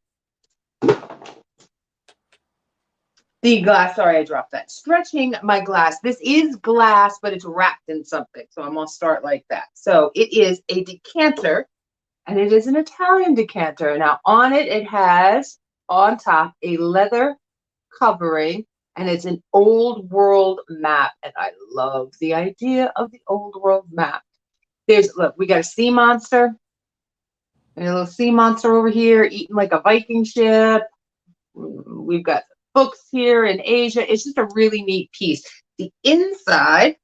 the glass. Sorry, I dropped that. Stretching my glass. This is glass, but it's wrapped in something. So I'm going to start like that. So it is a decanter, and it is an Italian decanter. Now on it, it has on top a leather covering, and it's an old world map. And I love the idea of the old world map. Look, we got a sea monster. And a little sea monster over here eating like a Viking ship. We've got books here in Asia. It's just a really neat piece. The inside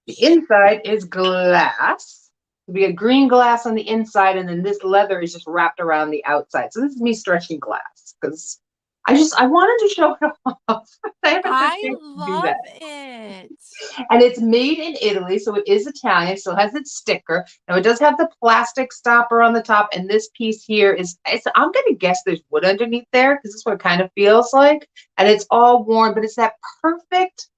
is glass. It'll be a green glass on the inside, and then this leather is just wrapped around the outside. So this is me stretching glass because I wanted to show it off. I love it. And it's made in Italy, so it is Italian. Still has its sticker. Now it does have the plastic stopper on the top, and this piece here I'm gonna guess there's wood underneath there because this is what it kind of feels like. And it's all worn, but it's that perfect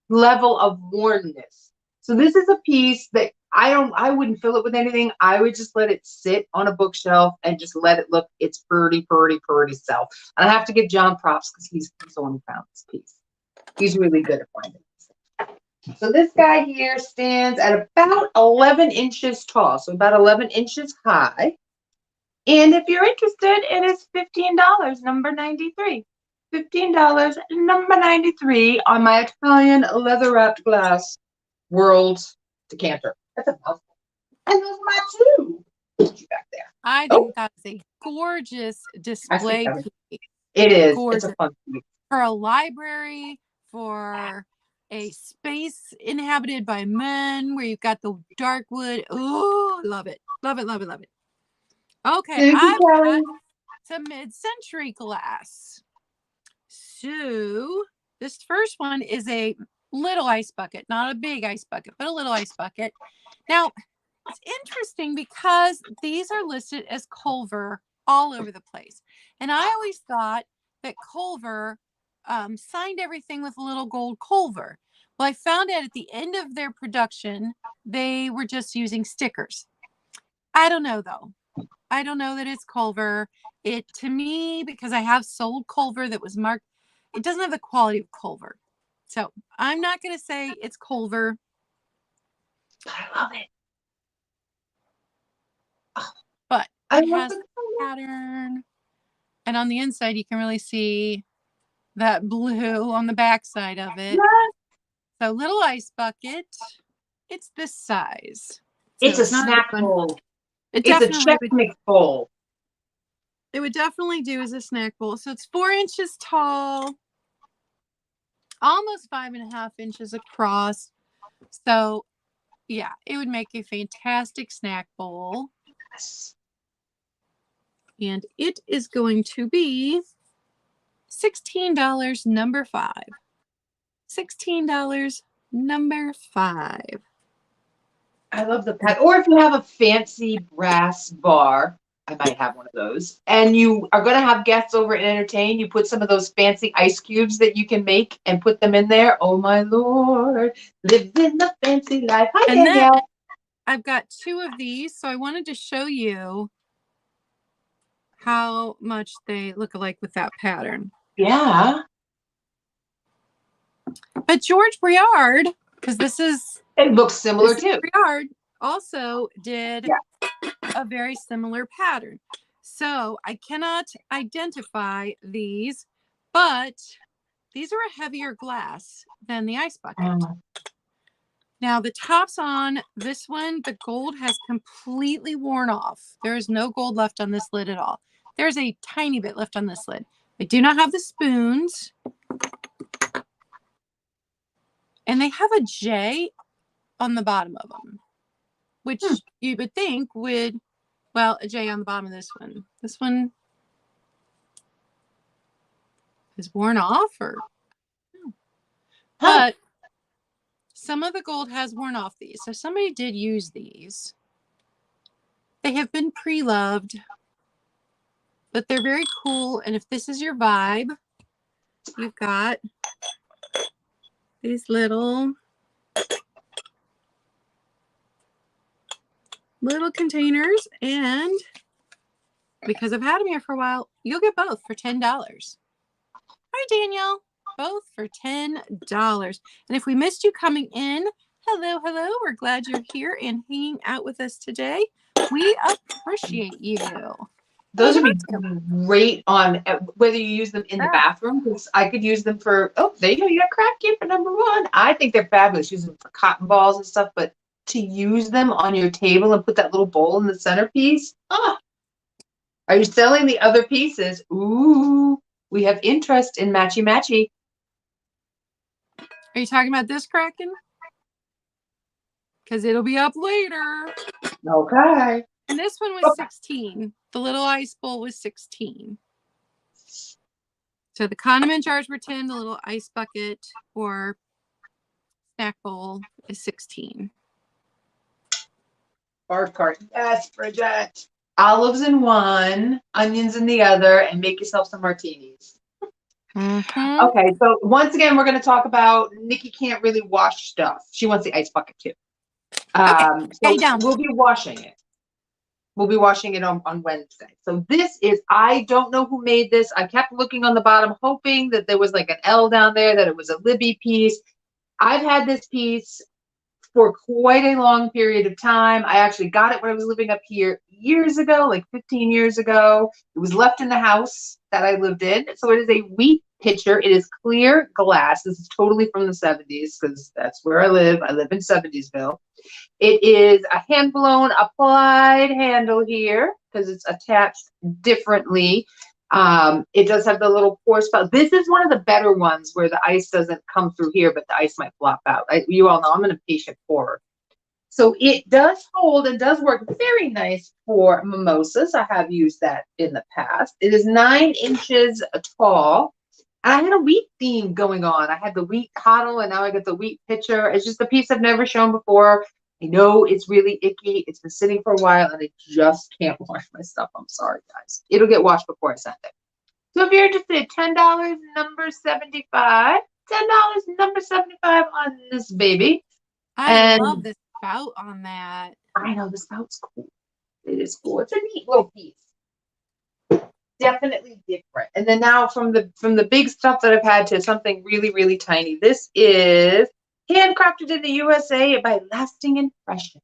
level of wornness. So this is a piece that I wouldn't fill it with anything. I would just let it sit on a bookshelf and just let it look its pretty self. And I have to give John props because he's the one who found this piece. He's really good at finding this. So this guy here stands at about 11 inches tall, so about 11 inches high. And if you're interested, it is $15, number 93. $15, number 93 on my Italian leather wrapped glass world decanter. That's a mouthful. And those are my two. Put you back there. I think that's a gorgeous display piece. It is. Gorgeous. It's a fun piece. For a library, for a space inhabited by men where you've got the dark wood. Oh, love it. Love it, love it, love it. Okay, I've got some mid-century glass. So this first one is a little ice bucket, not a big ice bucket, but a little ice bucket. Now, it's interesting because these are listed as Culver all over the place. And I always thought that Culver signed everything with a little gold Culver. Well, I found out at the end of their production, they were just using stickers. I don't know, though. I don't know that it's Culver. It, to me, because I have sold Culver that was marked, it doesn't have the quality of Culver. So I'm not going to say it's Culver. I love it. But it has a pattern. And on the inside, you can really see that blue on the back side of it. Yes. So little ice bucket. It's this size. It's a snack bowl. It's a Chex Mix bowl. It would definitely do as a snack bowl. So it's 4 inches tall, almost 5.5 inches across. So yeah, it would make a fantastic snack bowl. Yes. And it is going to be $16, number 5. $16, number 5. I love the pack. Or if you have a fancy brass bar, I might have one of those, and you are going to have guests over and entertain, you put some of those fancy ice cubes that you can make and put them in there. Oh my Lord, lives in the fancy life. Hi, and Danielle. then I've got 2 of these, so I wanted to show you how much they look alike with that pattern. Yeah. But George Briard, because it looks similar too. Briard also did a very similar pattern. So I cannot identify these, but these are a heavier glass than the ice bucket. Now the tops on this one, the gold has completely worn off. There is no gold left on this lid at all. There's a tiny bit left on this lid. I do not have the spoons. And they have a J on the bottom of them, which you would think would, well, a J on the bottom of this one. This one is worn off, or But some of the gold has worn off these. So somebody did use these. They have been pre-loved, but they're very cool. And if this is your vibe, you've got these little containers, and because I've had them here for a while, you'll get both for $10. Hi, Danielle. Both for $10. And if we missed you coming in, hello, hello. We're glad you're here and hanging out with us today. We appreciate you. Those would be great on whether you use them in the bathroom, because I could use them for, oh, there you go, you got crack kid for number one. I think they're fabulous. Use them for cotton balls and stuff, but to use them on your table and put that little bowl in the centerpiece, are you selling the other pieces? Ooh, we have interest in matchy-matchy. Are you talking about this Kraken? Because it'll be up later. Okay. And this one was 16. The little ice bowl was 16. So the condiment jars were 10. The little ice bucket or snack bowl is 16. Barf cart. Yes, Bridget. Olives in one, onions in the other, and make yourself some martinis. Mm-hmm. Okay, so once again, we're going to talk about Nikki can't really wash stuff. She wants the ice bucket too. So we'll be washing it. We'll be washing it on Wednesday. So this is, I don't know who made this. I kept looking on the bottom, hoping that there was like an L down there, that it was a Libby piece. I've had this piece for quite a long period of time. I actually got it when I was living up here years ago, like 15 years ago. It was left in the house that I lived in. So it is a wheat pitcher. It is clear glass. This is totally from the 70s because that's where I live. I live in 70sville. It is a hand blown applied handle here because it's attached differently. It does have the little pour spout. This is one of the better ones where the ice doesn't come through here, but the ice might flop out. You all know I'm an impatient pourer. So it does hold and does work very nice for mimosas. I have used that in the past. It is 9 inches tall. And I had a wheat theme going on. I had the wheat coddle, and now I got the wheat pitcher. It's just a piece I've never shown before. I know it's really icky. It's been sitting for a while, and I just can't wash my stuff. I'm sorry, guys. It'll get washed before I send it. So if you're interested, $10, number 75. $10, number 75 on this baby. I love the spout on that. I know the spout's cool. It is cool. It's a neat little piece. Definitely different. And then now from the big stuff that I've had to something really, really tiny. This is handcrafted in the USA by Lasting Impressions.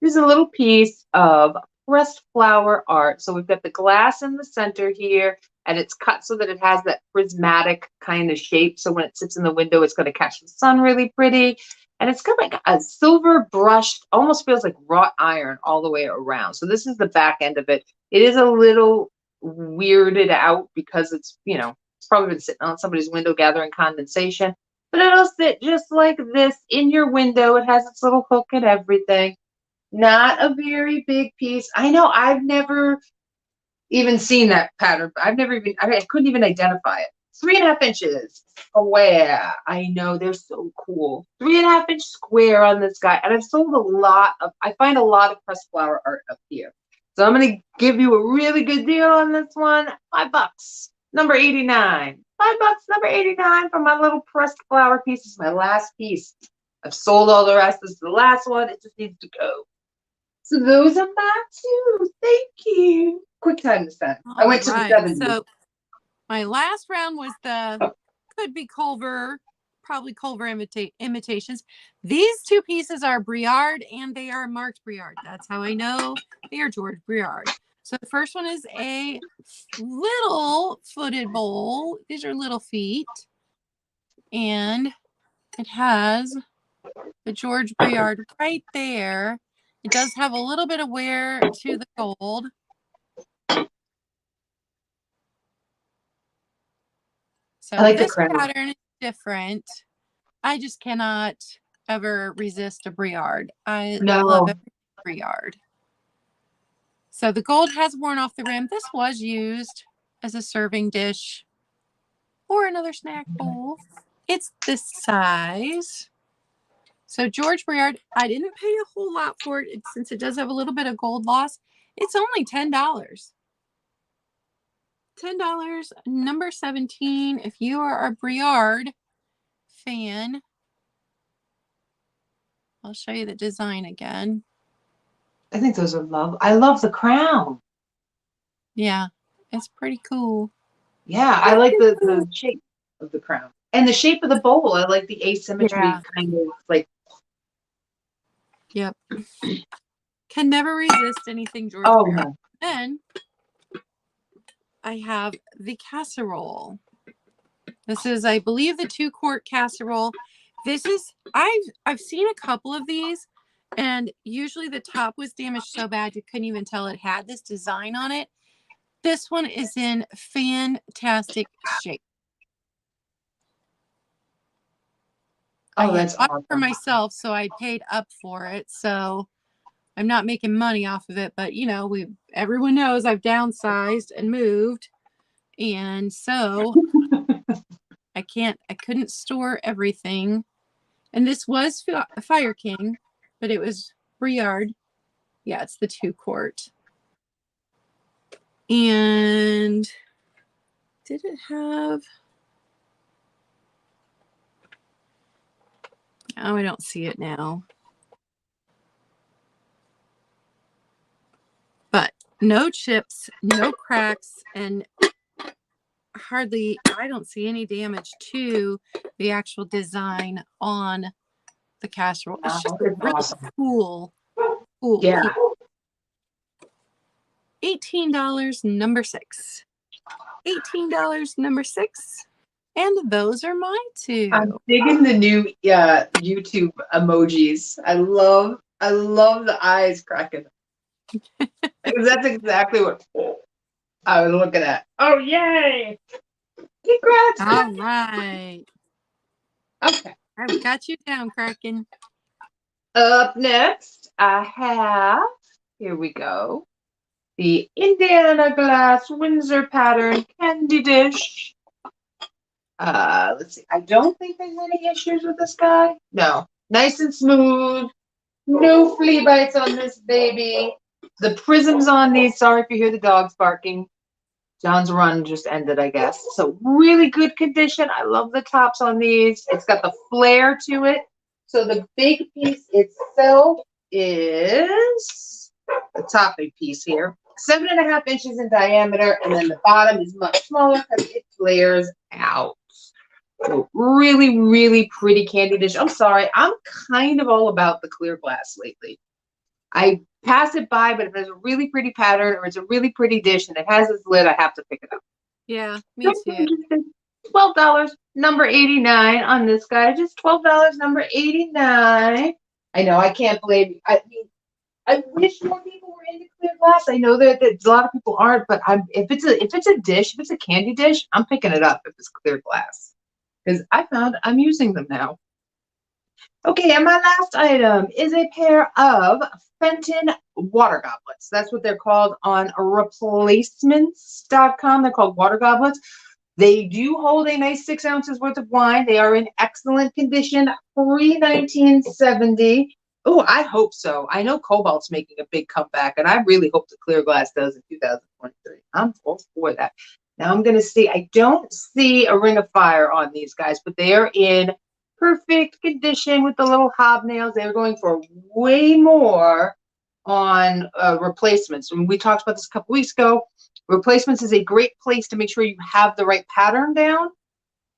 Here's a little piece of pressed flower art. So we've got the glass in the center here, and it's cut so that it has that prismatic kind of shape. So when it sits in the window, it's going to catch the sun really pretty. And it's got like a silver brushed, almost feels like wrought iron all the way around. So this is the back end of it. It is a little weirded out because it's, it's probably been sitting on somebody's window gathering condensation, but it'll sit just like this in your window. It has its little hook and everything. Not a very big piece. I know I've never even seen that pattern. I couldn't even identify it. 3.5 inches square. I know, they're so cool. 3.5 inch square on this guy. And I've sold I find a lot of pressed flower art up here. So I'm going to give you a really good deal on this one. $5, number 89. $5, number 89 for my little pressed flower piece. It's my last piece. I've sold all the rest. This is the last one. It just needs to go. So those are my two. Thank you. Quick time to send. I went to the 70s. So my last round was could be Culver, probably Culver imitations. These two pieces are Briard, and they are marked Briard. That's how I know they are George Briard. So the first one is a little footed bowl. These are little feet. And it has the George Briard right there. It does have a little bit of wear to the gold. So I like this the pattern is different. I just cannot ever resist a Briard. I love a Briard. So the gold has worn off the rim. This was used as a serving dish or another snack bowl. It's this size. So George Briard, I didn't pay a whole lot for it since it does have a little bit of gold loss. It's only $10. $10, number 17. If you are a Briard fan, I'll show you the design again. I think those are I love the crown. Yeah, it's pretty cool. Yeah, I like the shape of the crown. And the shape of the bowl. I like the asymmetry kind of like. Yep. Can never resist anything George Briard. No. Then I have the casserole. This is, I believe, the 2-quart casserole. This is, I've seen a couple of these, and usually the top was damaged so bad you couldn't even tell it had this design on it. This one is in fantastic shape. Oh, that's bought awesome. it for myself, so I paid up for it. So I'm not making money off of it, but you know, everyone knows I've downsized and moved, and so I couldn't store everything. And this was Fire King, but it was Briard. Yeah, it's the 2-quart. And did it have? Oh, I don't see it now. But no chips, no cracks, and hardly, I don't see any damage to the actual design on the casserole. It's just really awesome. cool. Yeah. $18, number 6. $18, number 6. And those are mine too. I'm digging the new YouTube emojis. I love the eyes cracking. That's exactly what I was looking at. Oh, yay! Congrats! All right. Okay. I've got you down, Kraken. Up next, I have, here we go, the Indiana Glass Windsor Pattern Candy Dish. Let's see. I don't think there's any issues with this guy. No. Nice and smooth. No flea bites on this baby. The prisms on these, sorry if you hear the dogs barking. John's run just ended, I guess. So really good condition. I love the tops on these. It's got the flare to it. So the big piece itself is the top big piece here. 7.5 inches in diameter, and then the bottom is much smaller because it flares out. So really, really pretty candy dish. I'm sorry, I'm kind of all about the clear glass lately. I pass it by, but if there's a really pretty pattern or it's a really pretty dish and it has this lid, I have to pick it up. Yeah, me too. $12, number 89 on this guy. Just $12, number 89. I know, I can't blame you. I mean, I wish more people were into clear glass. I know that a lot of people aren't, but if it's a dish, if it's a candy dish, I'm picking it up if it's clear glass. Because I found I'm using them now. Okay, and my last item is a pair of Fenton water goblets. That's what they're called on replacements.com. They're called water goblets. They do hold a nice 6 ounces worth of wine. They are in excellent condition, pre-1970. Oh, I hope so. I know Cobalt's making a big comeback, and I really hope the clear glass does in 2023. I'm all for that. Now I'm going to see, I don't see a ring of fire on these guys, but they are in perfect condition with the little hobnails. They were going for way more on replacements. And we talked about this a couple weeks ago. Replacements is a great place to make sure you have the right pattern down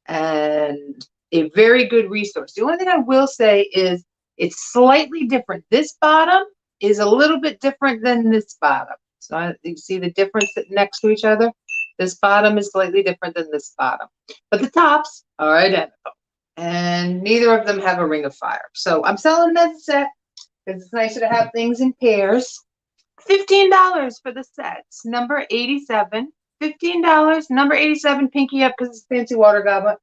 and a very good resource. The only thing I will say is it's slightly different. This bottom is a little bit different than this bottom. So you see the difference next to each other? This bottom is slightly different than this bottom. But the tops are identical. And neither of them have a ring of fire. So I'm selling them as a set because it's nicer to have things in pairs. $15 for the sets. Number 87. $15. Number 87, pinky up because it's fancy water goblet.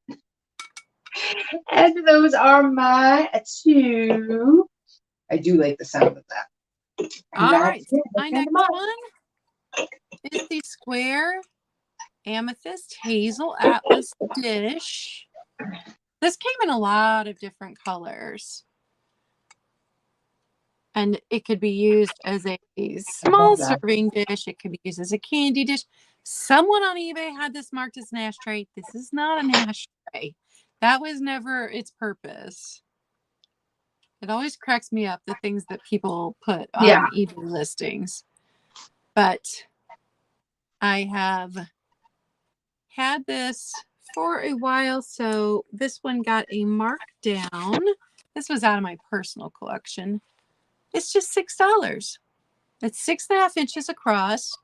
And those are my two. I do like the sound of that. All right. My next one is the square amethyst hazel atlas dish. This came in a lot of different colors. And it could be used as a small serving dish. It could be used as a candy dish. Someone on eBay had this marked as an ashtray. This is not an ashtray. That was never its purpose. It always cracks me up, the things that people put on eBay listings. But I have had this for a while. So this one got a markdown. This was out of my personal collection. It's just $6. It's 6.5 inches across.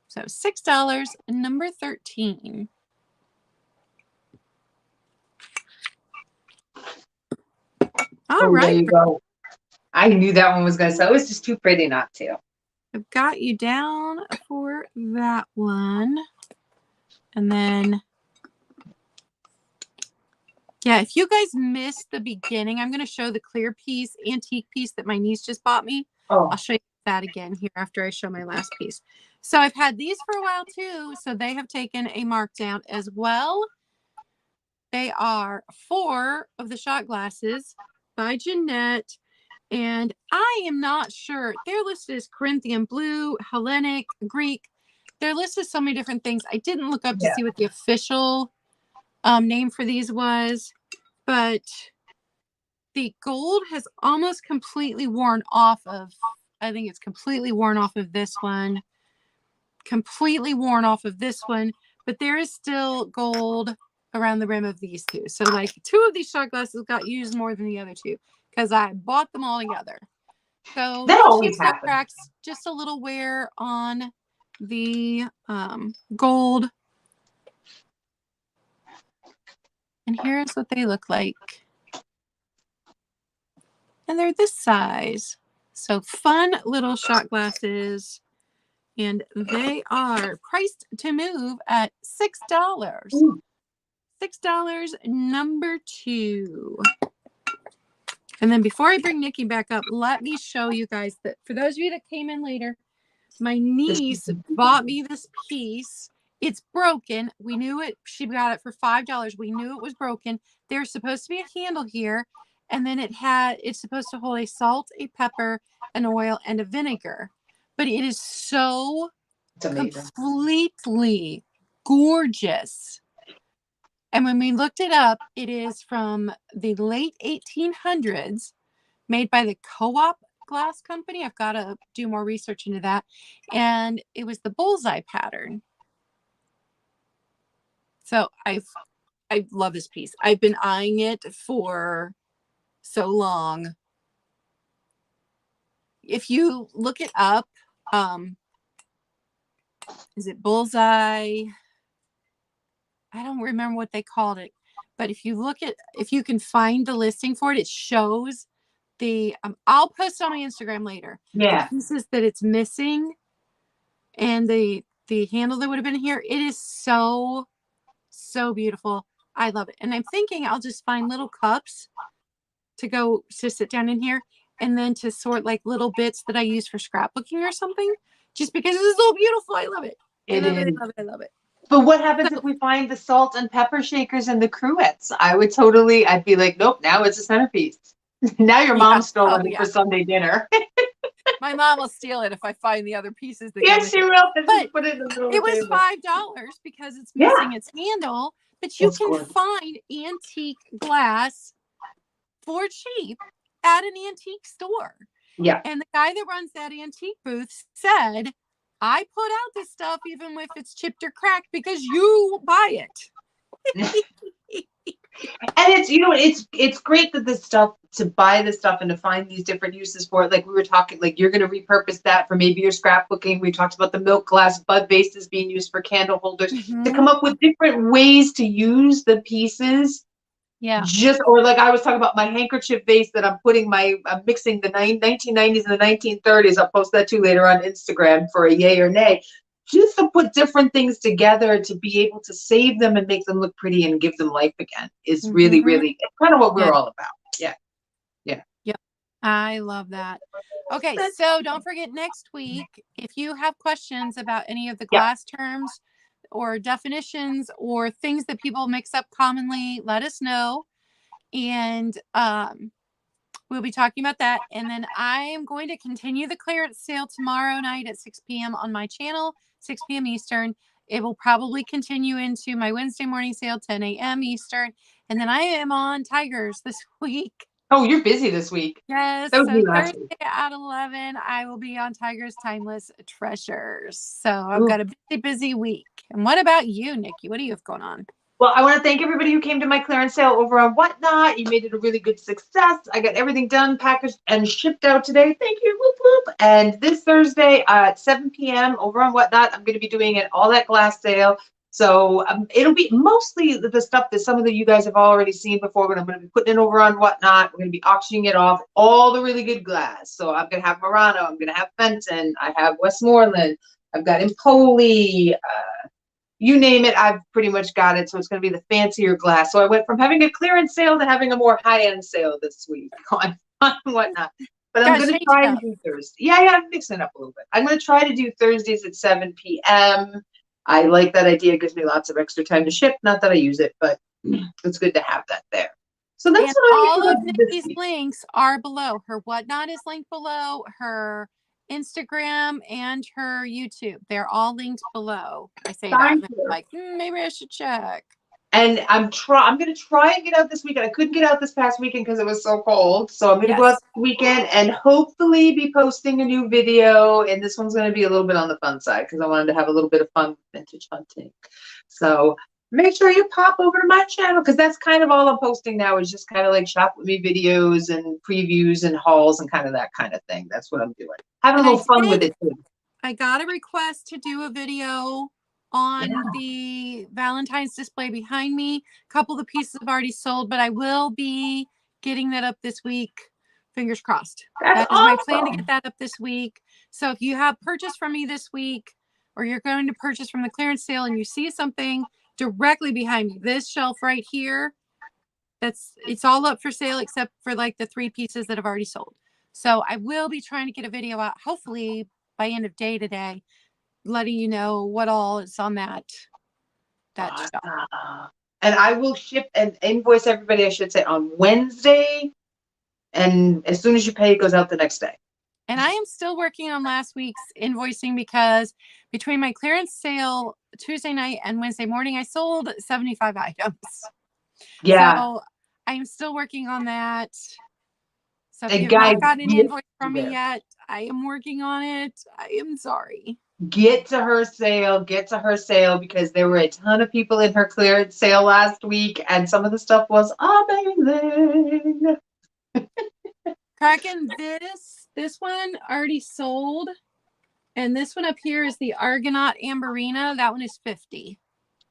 So $6, number 13. All right. There you go. I knew that one was going to sell. It was just too pretty not to. I've got you down for that one. And then, yeah, if you guys missed the beginning, I'm going to show the clear piece, antique piece that my niece just bought me. Oh. I'll show you that again here after I show my last piece. So I've had these for a while too. So they have taken a markdown as well. They are 4 of the shot glasses by Jeanette. And I am not sure. They're listed as Corinthian blue, Hellenic, Greek. They're listed as so many different things. I didn't look up to see what the official name for these was, but the gold has almost completely worn off of, I think it's completely worn off of this one, completely worn off of this one, but there is still gold around the rim of these two. So like 2 of these shot glasses got used more than the other 2 because I bought them all together. So that always happens. Cracks, just a little wear on the gold. And here's what they look like. And they're this size. So fun little shot glasses. And they are priced to move at $6. Ooh. $6, number 2. And then before I bring Nikki back up, let me show you guys that for those of you that came in later, my niece bought me this piece. It's broken. We knew it. She got it for $5. We knew it was broken. There's supposed to be a handle here. And then it's supposed to hold a salt, a pepper, an oil, and a vinegar. But it is so completely gorgeous. And when we looked it up, it is from the late 1800s, made by the Co-op Glass Company. I've got to do more research into that. And it was the bullseye pattern. So I love this piece. I've been eyeing it for so long. If you look it up, is it bullseye? I don't remember what they called it, but if you can find the listing for it, it shows the, I'll post on my Instagram later. Yeah. The pieces that it's missing and the handle that would have been here. It is so, so beautiful. I love it. And I'm thinking I'll just find little cups to sit down in here and then to sort like little bits that I use for scrapbooking or something, just because it's so beautiful. I love it. I love it. But what happens if we find the salt and pepper shakers and the cruets? I'd be like, nope, now it's a centerpiece. Now your mom's stolen it for Sunday dinner. My mom will steal it if I find the other pieces. She will. But put it in the middle it was table. $5 because it's missing its handle. But you can find antique glass for cheap at an antique store. Yeah. And the guy that runs that antique booth said, I put out this stuff even if it's chipped or cracked because you buy it. And it's great that to buy this stuff and to find these different uses for it. Like we were talking, like you're going to repurpose that for maybe your scrapbooking. We talked about the milk glass bud vases being used for candle holders. Mm-hmm. To come up with different ways to use the pieces. Yeah. Or like I was talking about my handkerchief vase that I'm mixing the 1990s and the 1930s. I'll post that too later on Instagram for a yay or nay. Just to put different things together to be able to save them and make them look pretty and give them life again is really, really kind of what we're all about. Yeah. Yeah. Yep. I love that. Okay. So don't forget next week, if you have questions about any of the glass terms or definitions or things that people mix up commonly, let us know. And we'll be talking about that. And then I am going to continue the clearance sale tomorrow night at 6 p.m. on my channel, 6 p.m. Eastern. It will probably continue into my Wednesday morning sale, 10 a.m. Eastern. And then I am on Tigers this week. Oh, you're busy this week. Yes. That was So me last Thursday week. at 11, I will be on Tigers Timeless Treasures. So I've Ooh. got a busy week. And what about you, Nikki? What do you have going on? Well, I want to thank everybody who came to my clearance sale over on Whatnot. You made it a really good success. I got everything done, packaged, and shipped out today. Thank you. Whoop, whoop. And this Thursday at 7 p.m. over on Whatnot, I'm going to be doing an all that glass sale. So it'll be mostly the stuff that some of you guys have already seen before, but I'm going to be putting it over on Whatnot. We're going to be auctioning it off, all the really good glass. So I'm going to have Murano. I'm going to have Fenton. I have Westmoreland. I've got Impoli. You name it, I've pretty much got it. So it's going to be the fancier glass. So I went from having a clearance sale to having a more high-end sale this week on Whatnot. But I'm going to try to do Thursday. Yeah, I'm mixing it up a little bit. I'm going to try to do Thursdays at 7 p.m. I like that idea. It gives me lots of extra time to ship. Not that I use it, but it's good to have that there. So that's what all of Nikki's links are below. Her Whatnot is linked below. Her Instagram and her YouTube. They're all linked below. I say that. Like, maybe I should check. And I'm going to try and get out this weekend. I couldn't get out this past weekend because it was so cold. So I'm going to go out this weekend and hopefully be posting a new video. And this one's going to be a little bit on the fun side because I wanted to have a little bit of fun with vintage hunting. So make sure you pop over to my channel because that's kind of all I'm posting now is just kind of like shop with me videos and previews and hauls and kind of that kind of thing. That's what I'm doing. Having a little fun with it too. I got a request to do a video on the Valentine's display behind me. A couple of the pieces have already sold, but I will be getting that up this week. Fingers crossed. That is my plan to get that up this week. So if you have purchased from me this week or you're going to purchase from the clearance sale and you see something directly behind me, this shelf right here, it's all up for sale except for like the 3 pieces that have already sold. So I will be trying to get a video out hopefully by end of day today, letting you know what all is on that shop. And I will ship and invoice everybody, I should say, on Wednesday. And as soon as you pay, it goes out the next day. And I am still working on last week's invoicing because between my clearance sale Tuesday night and Wednesday morning, I sold 75 items. Yeah. So I'm still working on that. So if and you've guys, not gotten an invoice from me yet, I am working on it. I am sorry. Get to her sale because there were a ton of people in her clearance sale last week and some of the stuff was amazing. Kraken, this one already sold. And this one up here is the Argonaut Amberina. That one is 50.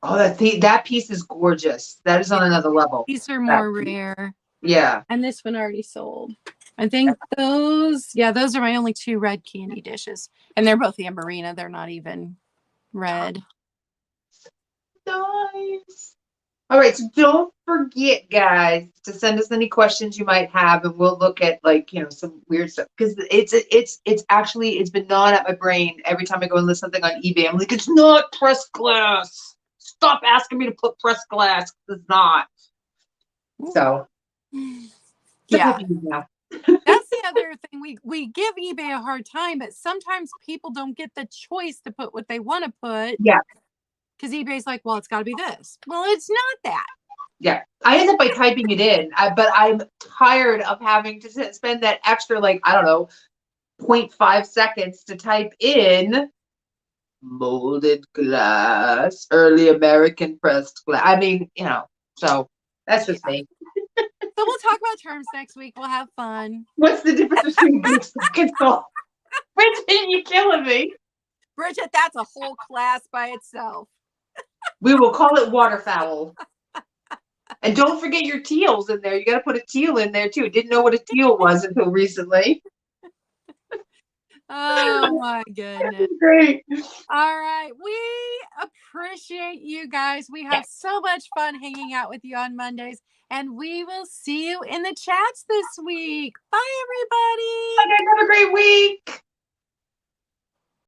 Oh, that piece is gorgeous. That is on another level. These are more rare. Yeah. And this one already sold. I think those are my only 2 red candy dishes. And they're both Amberina. They're not even red. Nice. All right, so don't forget, guys, to send us any questions you might have, and we'll look at some weird stuff because it's been gnawing at my brain every time I go and list something on eBay. I'm like, it's not pressed glass. Stop asking me to put pressed glass. It's not. So yeah. That's the other thing. We give eBay a hard time, but sometimes people don't get the choice to put what they want to put. Yeah. Because eBay's like, well, it's got to be this. Well, it's not that. Yeah. I end up by typing it in, but I'm tired of having to spend that extra, 0.5 seconds to type in molded glass, early American pressed glass. I mean, so that's just me. So we'll talk about terms next week. We'll have fun. What's the difference between big and small? Bridget, you're killing me. Bridget, that's a whole class by itself. We will call it waterfowl. And don't forget your teals in there. You got to put a teal in there too. Didn't know what a teal was until recently. Oh my goodness. Great. All right. We appreciate you guys. We have so much fun hanging out with you on Mondays. And we will see you in the chats this week. Bye, everybody. Bye, guys. Have a great week.